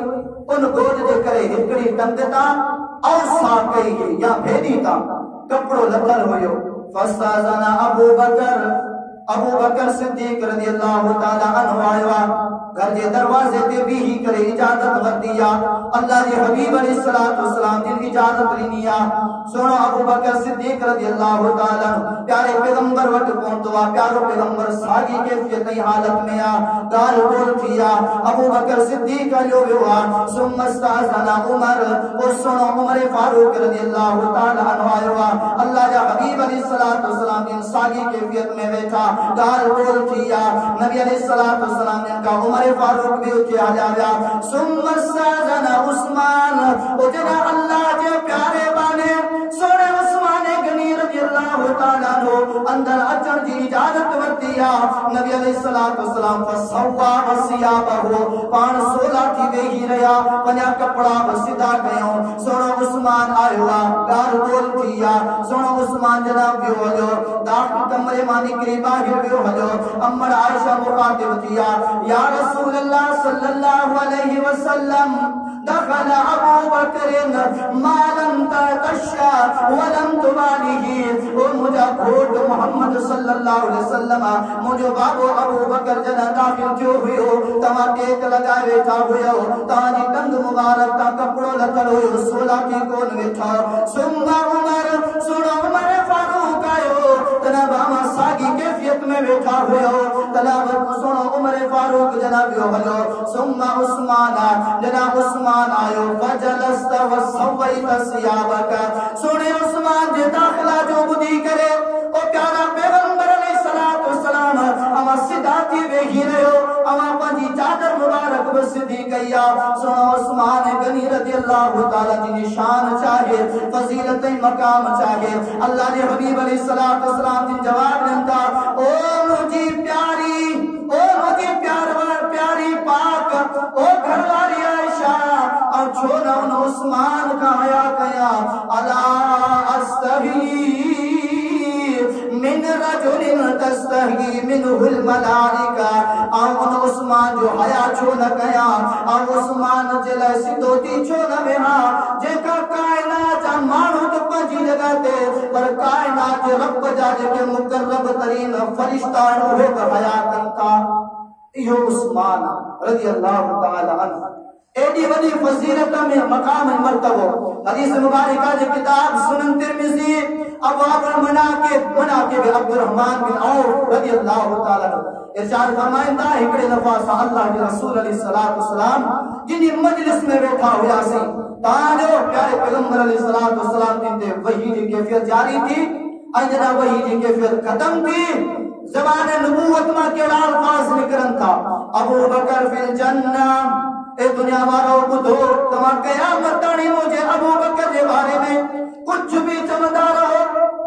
उन गोद जे करे हिकिड़ी टंग तां औसा कई हुई या भेदी तां कपिड़ो लथल हुयो। फस्ताज़ना अबू बकर सिद्दीक़ रज़ियल्लाहु ताला अन्हु आया घर के दरवाजे ते बीही करे इजाजत वरतिया अल्लाह के हबीब अलैहिस्सलातु वस्सलाम जिन इजाजत लीनिया सुनो अबू बकर सिद्दीक़ रज़ियल्लाहु ताला प्यारे पैगंबर वट पहुंचो प्यारो पैगंबर सागी कैफियत हालत में गाल बोल किया अबू बकर सिद्दीक़ जो हुआ सुम्मस्ताज़ना उमर ओ सुनो उमर फारूक रज़ियल्लाहु ताला अन्हु आया अल्लाह के हबीब अलैहिस्सलातु वस्सलाम जिन सागी कैफियत में बैठा गाल बोल किया नबी अलैहिस्सलातु वस्सलाम जिनका उमर फारूक भी उठे आ जाया सुम्मस्ताज़ना उस्मान ओ जना अल्लाह के प्यारे बाने सोने उस्मान गनी रज़ियल्लाहु रदियल्लाहु ताला अन्हु अंदर अचण जी इजाजत वरती आ। नबी अलैहिस्सलातु वस्सलाम फसवा वसियाबहु पाण सोला थी वेही रहा पंजा कपड़ा सीधा कयो। सोनो उस्मान आयो आ गार बोल थी आ। सोनो उस्मान जनाब वियो हलो दाख कमरे मां निकरी बाहिर वियो हलो। अम्मड़ आयशा मुखातिब थी आ या रसूल अल्लाह सल्लल्लाहु अलैहि वसल्लम दखल अबू बकर मालम तशा वलम तुबालिही। ओ मुझा घोट मोहम्मद सल्लल्लाहु अलैहि वसल्लम मुझो बाबो अबू बकर जना दाखिल थियो हुयो तमा टेक लगाए वेठा हुयो ताजी टंग मुबारक ता कपड़ो लथल हुयो सोला की कोन वेठा। सुम्मा उमर सुनो उमर फारूक आयो तना बामा सागी कैफियत में वेठा हुयो तलावत सुनो उमर फारूक जना वियो हलो। सुम्मा उस्मान जना उस्मान आयो फजलस्त वसवैत सियाबका। सुने उस्मान जे दाखला जो बुदी करे ओ प्यारा पैगंबर अलैहिस्सलातु वस्सलाम अमा सीधा थी वेही रहो अमा पंजी चादर मुबारक बसिदी कया। सुनो उस्मान गनी रदियल्लाहु ताला जी निशान चाहे फजीलत मकाम चाहे अल्लाह ने हबीब अलैहिस्सलातु वस्सलाम जी जवाब देता ओ मुझी प्यारी पाक ओ घरवाली आयशा और छोना उस्मान का हया कया अला अस्तही मिन रजुलिन तस्तही मिनहुल मलाइका। और उस्मान जो हया छो न कया और उस्मान जला सिदोती छो न बेहा जेका कायनात मानू तो पंजी लगाते पर कायनात रब जाने के मुकर्रब तरीन फरिश्ता हो हया करता यो उस्मान रदियल्लाहु ताला अन्हु। एडी वडी फजीलत में मकाम मर्तबो हदीस मुबारका जे किताब सुनन तिरमिजी अबवाबुल मनाकिब अब्दुर्रहमान बिन औफ रदियल्लाहु ताला इरशाद फरमाइंदा हिकड़े दफा सा अल्लाह के रसूल अलैहिस्सलातु वस्सलाम जिनी मजलिस में बैठा हुआ सी ताजो प्यारे पैगंबर अलैहिस्सलातु वस्सलाम जिनते वही की कैफियत जारी थी अंजना वही की कैफियत खत्म थी ज़बान नबूवत में केड़ा अल्फाज निकलन था अबू बकर फिल जन्नह। ए दुनिया वालों बुधो तमा कयामत ताणी मुझे अबू बकर के बारे में कुछ भी चमदा रहो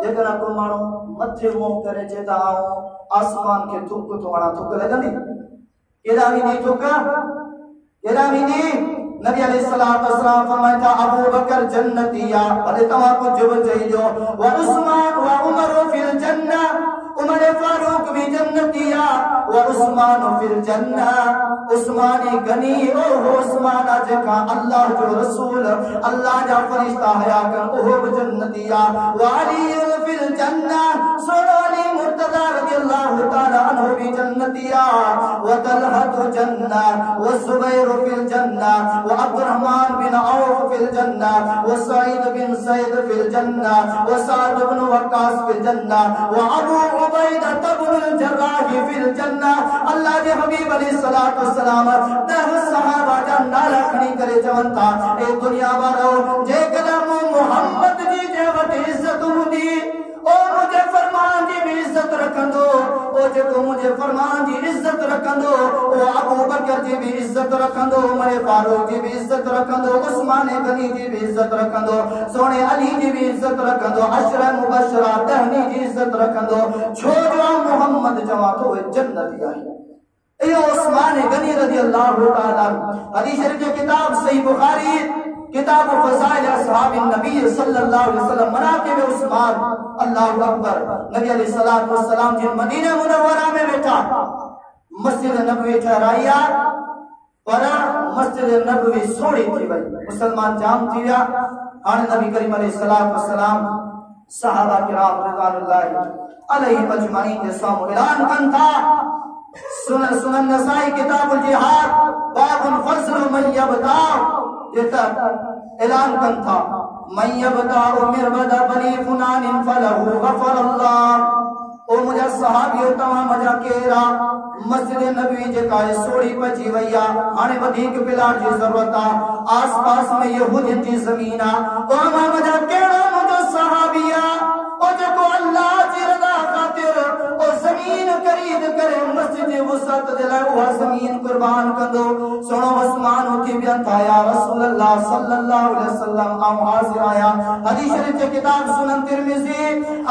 जेकर को मानो मथे मुंह करे जेदा आओ आसमान के थुक थोड़ा थुक लगंदी केदा भी नहीं थुका केदा भी नहीं। नबी अलैहिस्सलातु वस्सलाम फरमाया अबू बकर जन्नतिया भले तमा को जुब चाहिए व उस्मान व उमर फिल जन्नह उमर फारूक भी जन्नतिया व उस्मान फिल जन्नह। उस्मानी गनी ओ उस्मान जका अल्लाह जो रसूल अल्लाह जा फरिश्ता हया कर ओ जन्नतिया व अली फिल जन्नह। सुनो अली मुर्तजा रदियल्लाहु ताला अन्हु भी जन्नतिया व तलहा जन्नह व जुबैर फिल जन्नह व अब्दुर्रहमान बिन औफ फिल जन्नह व सईद बिन सईद फिल जन्नह व साद बिन वक्कास फिल जन्नह व अबू उबैदा बिन जर्राह फिल जन्नह। अल्लाह के हबीब अलैहिस्सलातु वस्सलाम 10 सहाबा जा नारा खणी करे चवन था ए दुनिया वालो जे कदम मोहम्मद जी जे वट इज्जत हुंदी ओ मुझे फरमान जी भी इज्जत रखंदो ओ जेको मुझे फरमान जी इज्जत रखंदो ओ अबू बकर जी भी इज्जत रखंदो उमर फारूक जी भी इज्जत रखंदो उस्मान गनी जी भी इज्जत रखंदो सोने अली जी भी इज्जत रखंदो अशरा मुबशरा तहनी जी इज्जत रखंदो छो जो मोहम्मद जवा तो जन्नती आहे। ए उस्मान गनी रदियल्लाहु ताला हदीस शरीफ की किताब सही बुखारी किताब फज़ाइल असहाबिन नबी सल्लल्लाहु अलैहि वसल्लम मनाकिब उस्मान अल्लाहु अकबर। नबी अलैहिस्सलातु वस्सलाम जिन मदीना मुनव्वरा में बैठा मस्जिद नबवी ठहराया पर मस्जिद नबवी सोड़ी थी वही मुसलमान जाम थी विया हाणे नबी करीम अलैहिस्सलातु वस्सलाम सहाबा किराम रिज़वानुल्लाहि अलैहिम अजमईन जे सामू ऐलान कन था सुनन नसाई किताबुल जिहाद बाबुल फज़ल मन यबदा जेता ऐलान कन था मन यबदा मिरबदा बनी फुनानिन फलहु गफरल्लाह। ओ मुझा सहाबियो तमा मजा केरा मस्जिद नबवी जे का सोड़ी पची वैया हाने वधिक पिलार जी जरूरत आ आस पास में यहूदियन जी जमीन आ ओ मा मजा केड़ा मुझो सहाबिया ओ जेको अल्लाह जी रजा खातिर ओ जमीन खरीद करे मस्जिद वसा औरत जे लाइ उहा ज़मीन कुर्बान कंदो। सुनो उस्मान उथी बियनि था, या रसूल अल्लाह सल्लल्लाहु अलैहि वसल्लम आऊं हाज़िर आहियां। हदीस शरीफ जे किताब सुनन तिरमिज़ी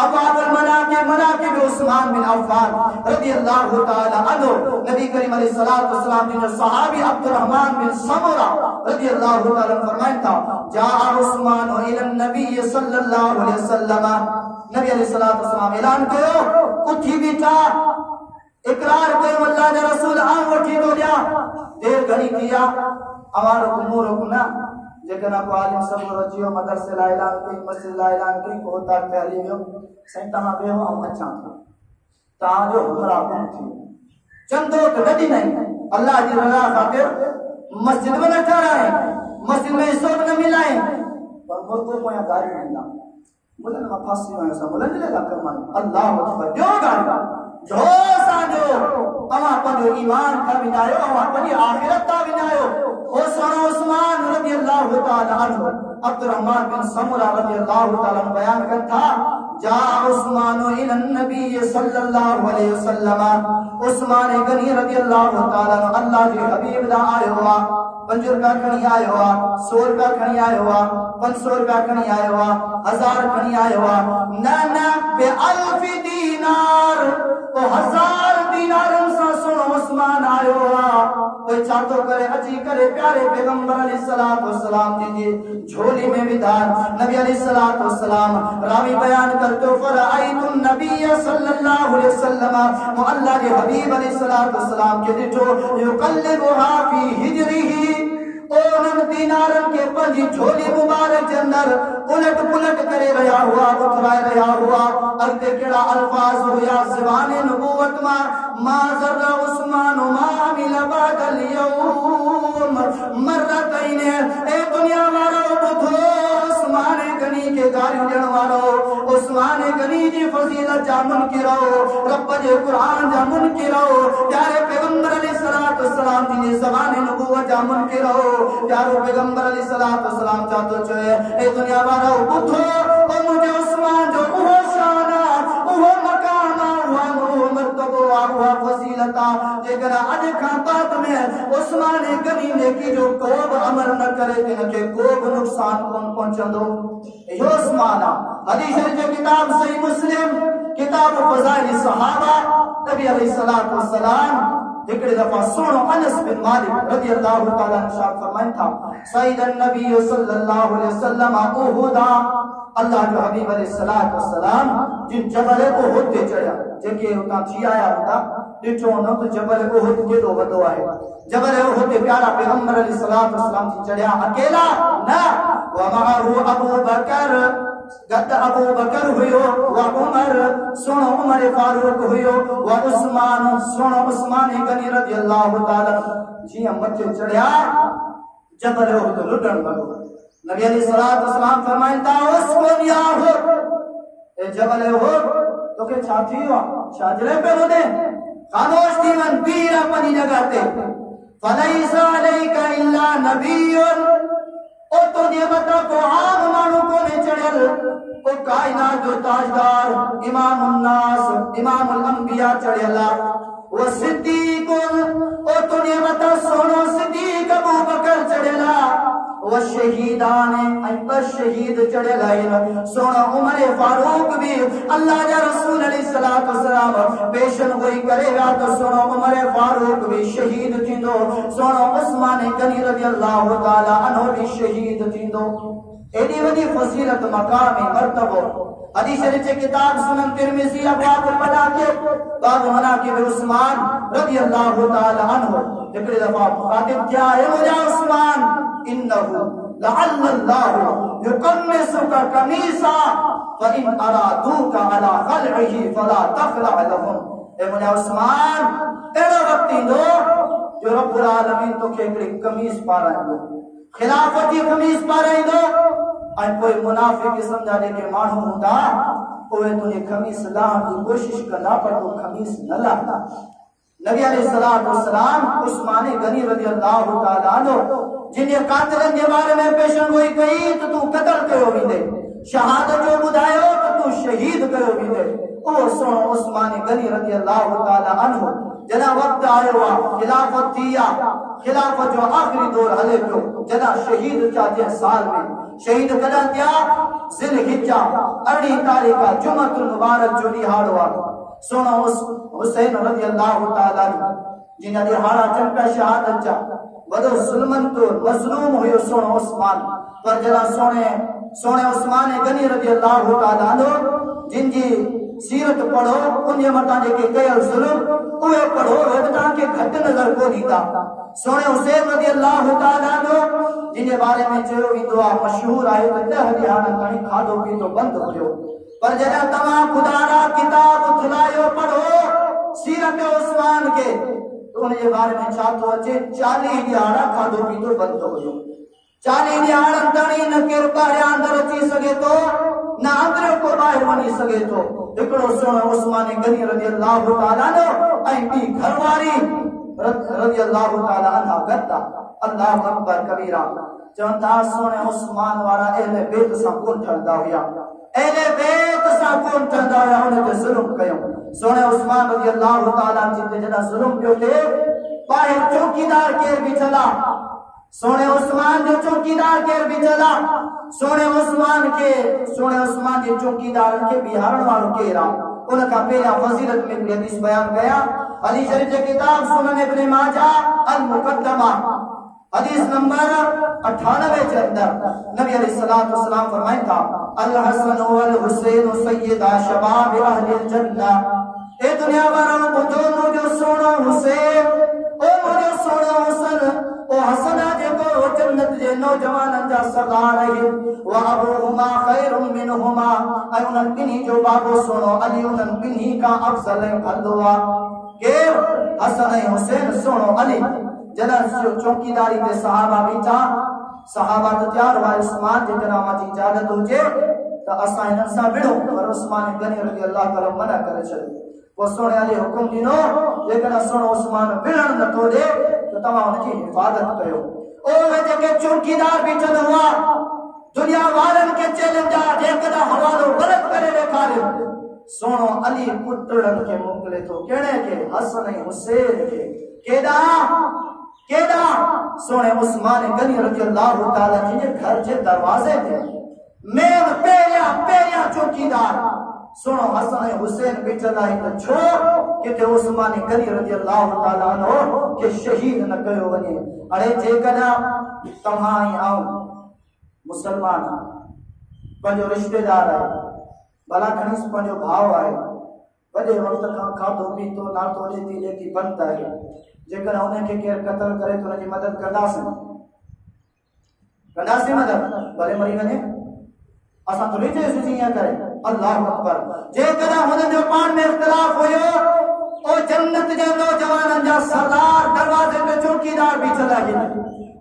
अबवाबुल मनाक़िब उस्मान बिन अफ़्फ़ान रज़ियल्लाहु तआला अन्हु, नबी करीम अलैहिस्सलातु वस्सलाम जिन सहाबी अब्दुर्रहमान बिन समूरा रज़ियल्लाहु तआला फरमाइन था, जा उस्मान इलन नबी सल्लल्लाहु अलैहि वसल्लम, नबी अलैहिस्सलातु वस्सलाम ऐलान कयो, उठी बीठा इकरार कयो अल्लाह जे रसूल आऊं वठी तो ॾिया। देर घणी थी आ, हमारो कुमूर रुकना जेकन को आलिम सब रजियो मदरसे ला ऐलान कई, मस्जिद ला ऐलान कई, को तार पे हली वियो साईं तहां वेहो आऊं अचां थो, तहां जो हमरा कोन थी चंदो कॾी नहीं अल्लाह जी रज़ा खातिर मस्जिद में न ठहराए, मस्जिद में हिस्सो न मिलाए, पर मुर्दो को या गाड़ी मिलना मुलन में फांसी में सब मुलन ले ला कर मान अल्लाह अकबर जो गाड़ी जो साजो अमा पंजो ईमान का विनायो, अमा पंजी आखिरत का विनायो। ओ सोना उस्मान रज़ियल्लाहु तआला अन्हु अब्दुर्रहमान बिन समूरा रज़ियल्लाहु तआला अन्हु बयान करता, जा उस्मान इलन नबी सल्लल्लाहु अलैहि वसल्लम, उस्मान गनी रज़ियल्लाहु तआला अन्हु अल्लाह जे हबीब दा आयो हुआ, 5 रुपया खणी आयो हुआ, 100 रुपया खणी आयो हुआ, 500 रुपया खणी आयो हुआ, 1000 खणी आयो हुआ, न बे अल्फ दीनार, ओ 1000 दीनारन सा सुनो उस्मान आयो हुआ। कोई चाहतो करे अची करे प्यारे पैगंबर अलैहिस्सलातु वस्सलाम जी झोली में विधान, नबी अलैहिस्सलातु वस्सलाम रावी बयान करते फरआइतुन नबिय सल्लल्लाहु अलैहि वसल्लम, अल्लाह के हबीब अलैहिस्सलातु वस्सलाम के दिठो युकल्लिबुहा फी हिजरिही, ओनन दीनारन के पंजी झोली मुबारक के अंदर उलट पुलट करे रहा हुआ, उठवाए रहा हुआ, अगते केड़ा अल्फाज हुआ ज़बान नबुवत मा ज़र्रा उस्मान मा अमिल बअदल यौम मर्रतैन, ए दुनिया वालो बुधो उस्मान गनी के गारी ॾियण वारो, उस्मान गनी जी फज़ीलत जा मुनकिरो, रब जे कुरान जा मुनकिरो, प्यारे पैगंबर अलैहिस्सलातु वस्सलाम जी ज़बान नबुवत जा मुनकिरो, प्यारो पैगंबर अलैहिस्सलातु वस्सलाम चाहतो चए ए दुनिया वालो बुधो, ओ मुझे उस्मान जो उहो शान उहो मकाम उहो मर्तबो उहो फज़ीलत जेकर अज खां बाद में उस्मान गनी नेकी जो को बि अमल न करे तिनखे को बि नुक़सान कोन पहुचंदो। इहो उस्मान हदीस शरीफ जो किताब सही मुस्लिम किताब फज़ाइल सहाबा, नबी अलैहिस्सलातु वस्सलाम हिकड़े दफा सुनो अनस बिन मालिक रज़ियल्लाहु तआला इरशाद फरमाइन था, सईदन नबी सल्लल्लाहु अलैहि वसल्लम उहुदा, अल्लाह जो हबीब अलैहिस्सलातु वस्सलाम जिन जबल उहुद ते चढ़िया, जेके उतां थी आया हूंदा ॾिठो न त जबल उहुद केॾो वॾो आहे। जबल उहुद ते प्यारा पैगंबर अलैहिस्सलातु वस्सलाम जी चढ़िया अकेला न, व मअहु अबू बकर, गद अबू बकर हुयो, व उमर सुनो उमर फारूक हुयो, व उस्मान सुनो उस्मान गनी रज़ियल्लाहु तआला जी मथे चढ़िया जबल उहुद लुटण लॻो। नबी अलैहिस्सलातु वस्सलाम फरमाइंदा उस्कुन या उहुद, ए जबल उहुद तोखे छा थी वियो छा जरे पे रोदे, खामोश थी वन पीर अपनी जगह ते, फलैसा अलैका इल्ला नबियुन, ओ तुझे मथा को आम मानू को ने चढ़ल, ओ कायनात जो ताजदार इमामुन नास इमामुल अंबिया चढ़ला, वो सिद्दीकुन, ओ तुझे मथा सोनो सिद्दीक अबू बकर चढ़ला, वो शहीदान शहीद चढ़ला सोना उमर फारूक भी अल्लाह जा रसूल अलैहिस्सलातु वस्सलाम पेशन कोई करेगा तो सोना उमर फारूक भी शहीद थींदो, सोना उस्मान गनी रज़ियल्लाहु तआला अन्हु भी शहीद थींदो। एडी वडी फजीलत मकाम मर्तबो हदीस शरीफ की किताब सुनन तिरमिज़ी अबवाबुल मनाक़िब बाब मनाक़िब उस्मान रज़ियल्लाहु तआला अन्हु हिकड़ी दफा मुखातिब किया है मुझे उस्मान इन्नहु लअल्लाहु युकम्मिसुका कमीसा फ इन अरादूका अला खलइही फला तखला लहुम, ए मुझे उस्मान एड़ो वक्त ईंदो जो रब्बुल आलमीन तोखे हिकड़ी कमीज पाराईंदो, खिलाफत जी कमीज पाराईंदो, ऐं कोई मुनाफिक किस्म जा जेके माण्हू हूंदा उहे तुंहिंजी खमीस लाहण जी कोशिश कंदा पर तूं खमीस न लाहींदा। नबी अलैहिस्सलातु वस्सलाम उस्मान गनी रज़ियल्लाहु तआला अन्हु जिन कातिलन जे बारे में पेशनगोई कई तो तूं कत्ल कयो वेंदे, शहादत जो ॿुधायो तो तूं शहीद कयो वेंदे। ओ सुनो उस्मान गनी रज़ियल्लाहु तआला अन्हु जना वक्त आयो आ खिलाफत थी आ खिलाफत जो आखिरी दौर हले पियो जना शहीद थिया जे साल में शहीद कदा थिया ज़िलहिज्जा 18 तारीख़ जुमअतुल मुबारक जो ॾींहुं आ सोना हुसैन रज़ियल्लाहु ताला जिन ॾिहाड़ा चमका शहादत जा वॾो ज़ुल्मन तो मज़लूम हुयो सोना उस्मान पर जना सोने उस्मान गनी रज़ियल्लाहु ताला जिन जी सीरत पढ़ो उन मता जेके कयल ज़ुल्म उहे पढ़ो रबता के घट नजर को दीदा सोने हुसैन रज़ियल्लाहु ताला जिन बारे में चयो विंदो आ मशहूर आहे त 10 ॾिहाड़ा ताईं खाधो पीतो बंद हुयो पर जॾहिं तव्हां ख़ुदा जा किताब खुलायो पढ़ो सीरत उस्मान के तो उन जे बारे में छा थो अचे 40 ॾिहाड़ा खाधो पीतो बंद हुयो 40 ॾिहाड़नि ताईं न केरु ॿाहिरियां अंदरि अची सघे थो न अंदरि को ॿाहिरि वञी सघे थो हिकिड़ो सोनो उस्मान गनी रज़ियल्लाहु ताला ऐं ॿी घरवारी रज़ियल्लाहु ताला अन्हा गद्दा अल्लाहु अकबर कबीरा चवनि था सोने उस्मान वारा अहले बैत सां कोन ठहंदा हुया अहले बैत सां कोन ठहंदा हुया उन ते ज़ुल्म कयो सोने उस्मान रज़ियल्लाहु ताला जिते जॾहिं ज़ुल्म पियो थिए ॿाहिरि चौकीदार केरु बीठल आहे सोने उस्मान जो चौकीदार केरु बीठल आहे सोने उस्मान जे चौकीदार के बिहारण वालो केरु आहे उन खां पहिरियां फज़ीलत में हिकिड़ी हदीस बयान कया हदीस शरीफ जे किताब सुनन इब्न माजाह अल मुक़द्दमा हदीस नंबर 98 के अंदर नबी अलैहिस्सलातु वस्सलाम फरमाया था अल हसन वल हुसैन सय्यदा शबाब अहलिल जन्नह ए दुनिया वालों ॿुधो मुंहिंजो सोनो हुसैन ओ मुंहिंजो सोनो हसन ओ हसन जेको जन्नत जे नौजवाननि जा सरदार आहे व अबूहुमा खैरुम मिनहुमा ऐं उन्हनि ॿिन्ही जो बाबो सोनो अली उन्हनि ॿिन्ही खां अफ़ज़ल ऐं भलो आहे केरु हसन ऐं हुसैन सोनो अली जॾहिं चौकीदारी ते सहाबा बीठा सहाबा त तयार हुआ उस्मान जे जनाब जी इजाज़त हुजे त असां हिननि सां विढ़ूं पर उस्मान गनी रज़ियल्लाहु ताला मना करे छॾियो पोइ सोने अली हुकुम ॾिनो जेकॾहिं सोनो उस्मान विढ़ण नथो ॾे त तव्हां हुनजी हिफ़ाज़त कयो उहे जेके चौकीदार बीठल हुआ दुनिया वारनि खे चैलेंज आहे जेकॾहिं हवालो ग़लति करे ॾेखारियो सोनो अली पुटड़नि खे मोकिले थो कहिड़े खे हसन ऐं हुसैन खे केॾा सोने उस्मान गनी रज़ियल्लाहु ताला जे घर जे दरवाज़े ते मेन पहिरियां चौकीदार सोनो हसन ऐं हुसैन बीठल आहे त छो किथे उस्मान गनी रज़ियल्लाहु ताला के शहीद न कयो वञे अरे जेकॾहिं तव्हां ऐं मुसलमान पंहिंजो रिश्तेदार आहे भला खणी पंहिंजो भाउ आहे वॾे वक़्त खां खाधो पीतो नातो ॾेती ॾेती बंदि आहे जेकॾहिं उनखे केरु क़त्ल करे त उनजी मदद कंदासीं मदद भले मरी वञे असां थोरी चयोसीं ईअं करे अल्लाहु अकबर जेकॾहिं हुननि जो पाण में इख़्तिलाफ़ हुयो ओ जन्नत जे नौजवाननि जा सरदार दरवाज़े ते चौकीदार बीठल आहिनि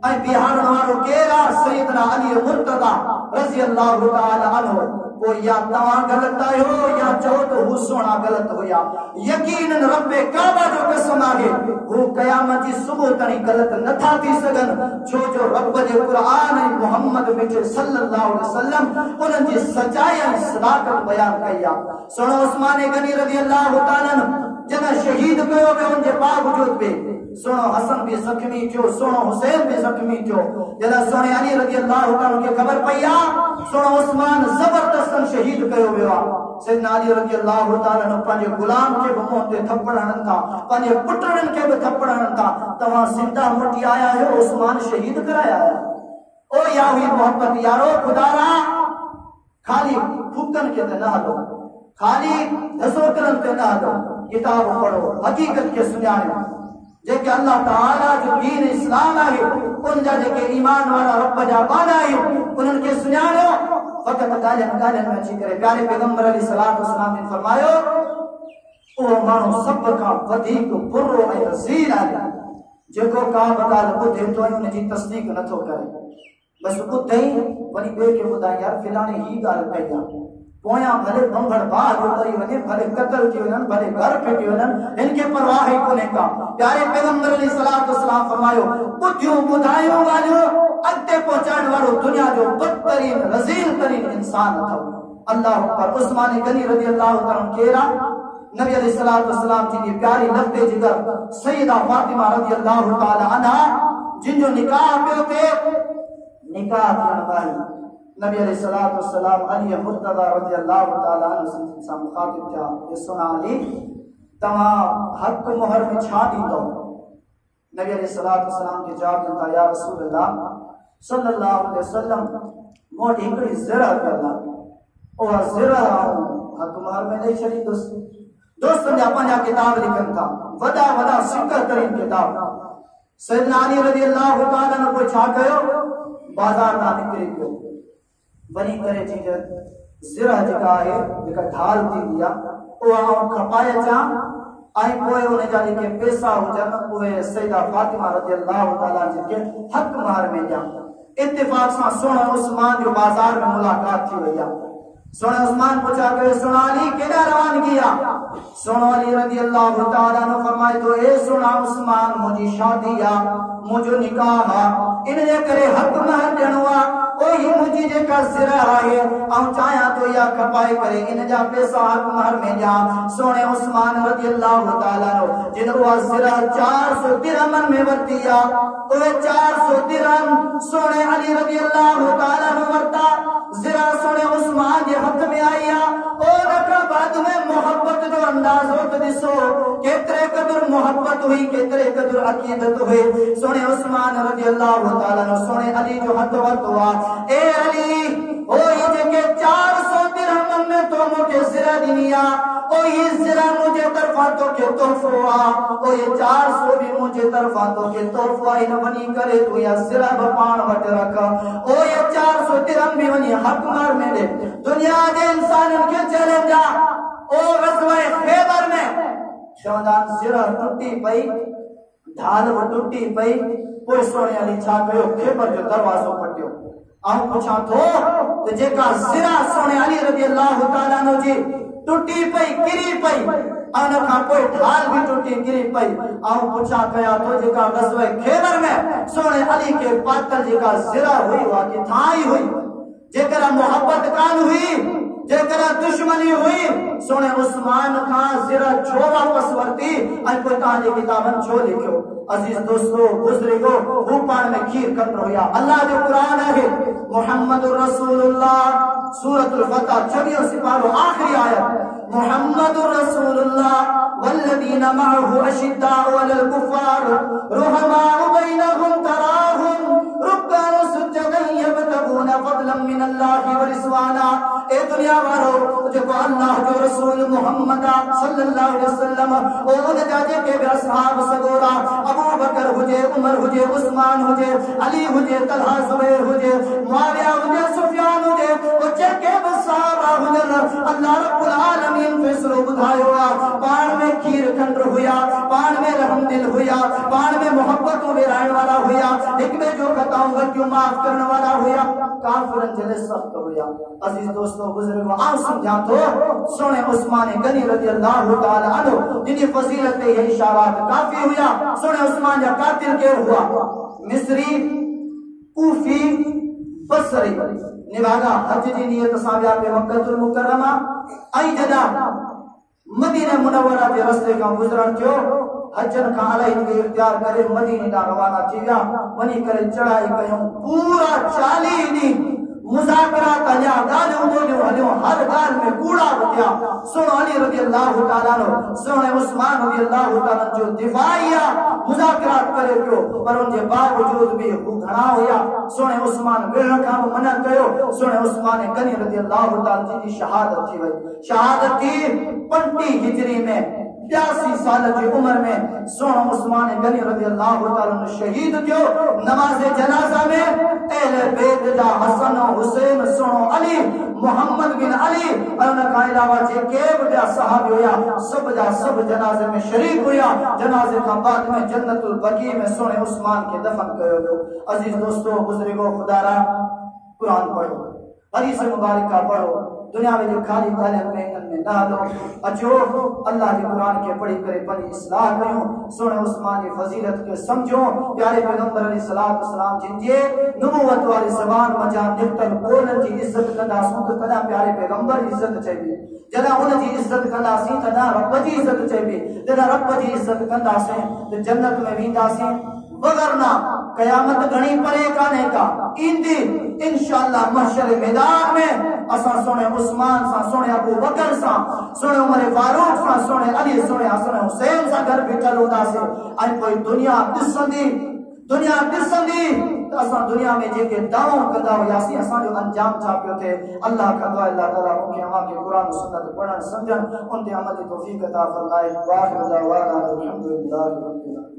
ऐं बिहारण वारो केरु आहे सैयदना अली मुर्तज़ा रज़ियल्लाहु ताला अन्हु वो या तव्हां ग़लति आहियो या चओ त हू सोना ग़लति हुया यकीनन रब्बे काबा जो कसम आहे हू क़यामत जी सुबुह ताईं ग़लति नथा थी सघनि छो जो रब जे क़ुरान ऐं मुहम्मद मिठे सल्लल्लाहु अलैहि वसल्लम उन्हनि जी सचाई ऐं सदाकत बयान कई आहे सोनो उस्मान गनी रज़ियल्लाहु ताला जॾहिं शहीद कयो वियो उन जे बावजूद बि सोनो हसन भी जख्मी थियो सोनो हुसैन भी जख्मी थियो जॾहिं सोने अली रज़ियल्लाहु ताला खे ख़बर पई आहे सोनो उस्मान ज़बरदस्तन शहीद कयो वियो आहे सैयदना अली रज़ियल्लाहु ताला पंहिंजे गुलाम खे बि मुंहं ते थप्पड़ हणनि था पंहिंजे पुटड़नि खे बि थप्पड़ हणनि था तव्हां ज़िंदा मोटी आया आहियो उस्मान शहीद कराया आया ओ या हुई मोहब्बत यारो खुदारा खाली फूकनि खे त न हलो खाली धसोकरनि ते न हलो किताब पढ़ो हकीकत खे सुञाणो जेके अल्लाह ताला जो दीन इस्लाम आहे उन जा जेके ईमान वारा रब जा बाना आहियूं उन्हनि खे सुञाणो फ़क़त ॻाल्हियुनि में अची करे प्यारे पैगंबर अलैहिस्सलातु वस्सलाम ने फरमायो उहो माण्हू सभ खां वधीक बुरो ऐं रज़ील आहे जेको का बि ॻाल्हि ॿुधे थो ऐं उनजी तस्दीक नथो करे बसि ॿुधई वरी ॿिए खे ॿुधाए यार फिलाणे ही ॻाल्हि कई आहे पोयां भले बंभड़ बाह जो तरी वञे भले कत्ल थी वञनि भले घर फिटी वञनि इनके परवाह ही कोन्हे का प्यारे पैगंबर अलैहिस्सलातु वस्सलाम फरमायो ॿुधियूं ॿुधायूं ॻाल्हियूं अॻिते पहुचाइण वारो दुनिया जो बदतरीन रज़ील तरीन इंसान अथव अल्लाह अकबर उस्मान गनी रज़ियल्लाहु ताला केरु आहे नबी अलैहिस्सलातु वस्सलाम जी की प्यारी लफ्ते जिगर सैयदा फातिमा रज़ियल्लाहु ताला अन्हा जिन जो निकाह पियो थे निकाह थियण वारी नबी अलैहिस्सलातु वस्सलाम अली मुर्तज़ा रज़ियल्लाहु ताला अन्हु सां मुखातिब थिया ये सुना अली तमा हक मोहर में छा दींदो नबी अलैहिस्सलातु वस्सलाम के जवाब दिता या रसूल अल्लाह सल्लल्लाहु अलैहि वसल्लम मोट हिकड़ी ज़रा करना ओ ज़रा हक मोहर में नहीं छड़ी दोस्तन जा पंजा किताब लिखन था वडा वडा सिकर तरीन किताब सैयदना अली रज़ियल्लाहु ताला अन्हु को छा कयो बाजार ना निकरी पियो वनी करे चीज ज़रा जेका है जेका ढाल थी दिया ओ आऊं खपाए चा आई पोए उन जा के पैसा हुजन ओए सैयदा फातिमा रज़ियल्लाहु ताला के हक महर में जा इत्तेफाक से सोना उस्मान जो बाजार में मुलाकात थी भैया सोना उस्मान पूछा कि सोना अली केड़ा रवान किया सोना अली रज़ियल्लाहु ताला ने फरमाए तो ए सोना उस्मान मुझी शादी या मुझो निकाह इन जे करे हक महर देणवा ओ ही मुझी जे का सिरा है औ चाया तो या खपाई करे इन जा पैसा हक महर में जा सोने उस्मान रज़ियल्लाहु ताला नो जिन वो सिरा 400 दिरहम में वर्तिया ओ 400 दिरहम सोने अली रज़ियल्लाहु ताला नो वर्ता जरा सोने उस्मान के हक में आया और रखा बाद में मोहब्बत जो अंदाज हो तो दिसो केतरे कदर मोहब्बत हुई केतरे कदर अकीदत हुई सोने उस्मान रज़ियल्लाहु ताला नो सोने अली जो हथ वत हुआ ए अली ओ ये के 400 दिरहम में तो मुझे सिरा दिनिया ओ ये सिरा मुझे तरफा तो के तोहफा ओ ये 400 भी मुझे तरफा तो के तोहफा इन बनी करे तू या सिरा बपान वट रख ओ ये 400 दिरहम भी बनी हक मार में दे दुनिया के इंसान के चैलेंज ओ गज़वा खैबर में शौदान सिरा टूटी पई ढाल टूटी पई कोई सोने अली छा कयो खैबर जो दरवाजो पटियो आऊं पूछा थो तो जेका सिरा सोने अली रज़ियल्लाहु ताला नो जी टूटी पई गिरी पई अन का कोई ढाल भी टूटी गिरी पई आऊं पूछा कया तो जेका गज़वा खैबर में सोने अली के पातल जेका सिरा हुई वा की थाई हुई जेकरा मोहब्बत कान हुई जेकरा दुश्मनी हुई सोने उस्मान का सिरा छो वापस वर्ती आई कोई ताजे किताबन छो लिखो अजीज दोस्तों बुजुर्गो ऊपर में खीर कत्र होया अल्लाह जो कुरान है मुहम्मदुर रसूलुल्लाह सूरतुल फतह 26 सिपारो आखिरी आयत मुहम्मदुर रसूलुल्लाह वल्लदीना मअहु अशिद्दाउ अलल कुफ्फार रुहमाउ बैनहुम तराहुम रुक्कान सुज्जदन यबतगूना फदलन मिनल्लाहि व रिज़वाना ए दुनिया वालो जो अल्लाह जो रसूल मुहम्मद सल्लल्लाहु अलैहि वसल्लम ओ ने जाजे के असहाब सगोरा अबू बकर हुजे उमर हुजे उस्मान हुजे अली हुजे तलहा जुबैर हुजे मुआविया हुजे सुफियान हुजे ओ जेके सहाबा हुजे अल्लाह रब्बुल आलमीन फैसलो बुधायो पाण में खीर खंड हुया पाण में रहम दिल हुया पाण में मोहब्बत में रहने वाला हुया एक में जो खताओं गलतियों माफ करने वाला हुया काफिरन जले सख्त हुया अजीज दोस्तों बुजुर्गों आओ समझा तो सोने उस्मान गनी रज़ियल्लाहु ताला अन्हु जिनकी फजीलत है इशारात काफी हुया सोने उस्मान जा कातिल के हुआ मिस्री कूफी बसरी निभागा हज जी नियत साबिया पे मक्कतुल मुकर्रमा आई जदा मदीना मुनव्वरा के रास्ते का गुजरण थियो हजन का अलई के इख्तियार करे मदीने दा रवाना थिया वनी करे चढ़ाई कयो पूरा 40 दिन मुज़ाकरा कया गालियों बोलियो हलियो हर गाल में कूड़ा बतिया सुन अली रज़ियल्लाहु ताला नो सुन उस्मान रज़ियल्लाहु ताला जो दिफाइया मुज़ाकरा करे पियो पर उनके बावजूद भी वो घणा होया सुन उस्मान बेण का मना कयो सुन उस्मान गनी रज़ियल्लाहु ताला जी शहादत थी वई शहादत थी 50 हिजरी में 82 साल की उम्र में सोना उस्मान गनी रज़ियल्लाहु ताला शहीद थियो नमाज जनाजा में अहले बैत दा हसन हुसैन सोनो अली मोहम्मद बिन अली अन का अलावा जे के बड़ा साहब होया सब जनाजे में शरीक होया जनाजे का बाद में जन्नतुल बकी में सोने उस्मान के दफन कयो गयो अजीज दोस्तों बुजुर्गों खुदारा कुरान पढ़ो हदीस मुबारक का पढ़ो दुनिया में जो खाली ताले में ना दो अजो अल्लाह के कुरान के पढ़ी करे पनी इस्लाह कयो सुने उस्मान की फजीलत के समझो प्यारे पैगंबर अलैहिस्सलातु वस्सलाम जिनजे नबूवत वाली ज़बान मजा निकतल कोन की इज्जत कदा सुत कदा प्यारे पैगंबर इज्जत चाहिए जॾहिं हुन जी इज़त कंदासीं त न रब जी इज़त चइबी, जॾहिं रब जी इज़त कंदासीं त जन्नत में वेंदासीं। वगरना क़यामत घणी परे कान्हे का, ईंदी इंशाअल्लाह महशर मैदान में असां सुणे उस्मान सां, सुणे अबू बकर सां, सुणे उमर फारूक सां, सुणे अली, सुणे हसन हुसैन सां गॾु बीठल हूंदासीं। ऐं कोई दुनिया ॾिसंदी त असां दुनिया में जेके दावा कंदा हुआसीं असांजो अंजाम छा पियो थिए। अल्लाह कंदो आहे अल्लाह ताला मूंखे अव्हांखे क़ुरान सुन्नत पढ़णु सम्झणु उन ते अमल जी तौफ़ीक़ अता फ़रमाए। वाहिर दअवाना अल्हम्दुलिल्लाहि रब्बिल आलमीन।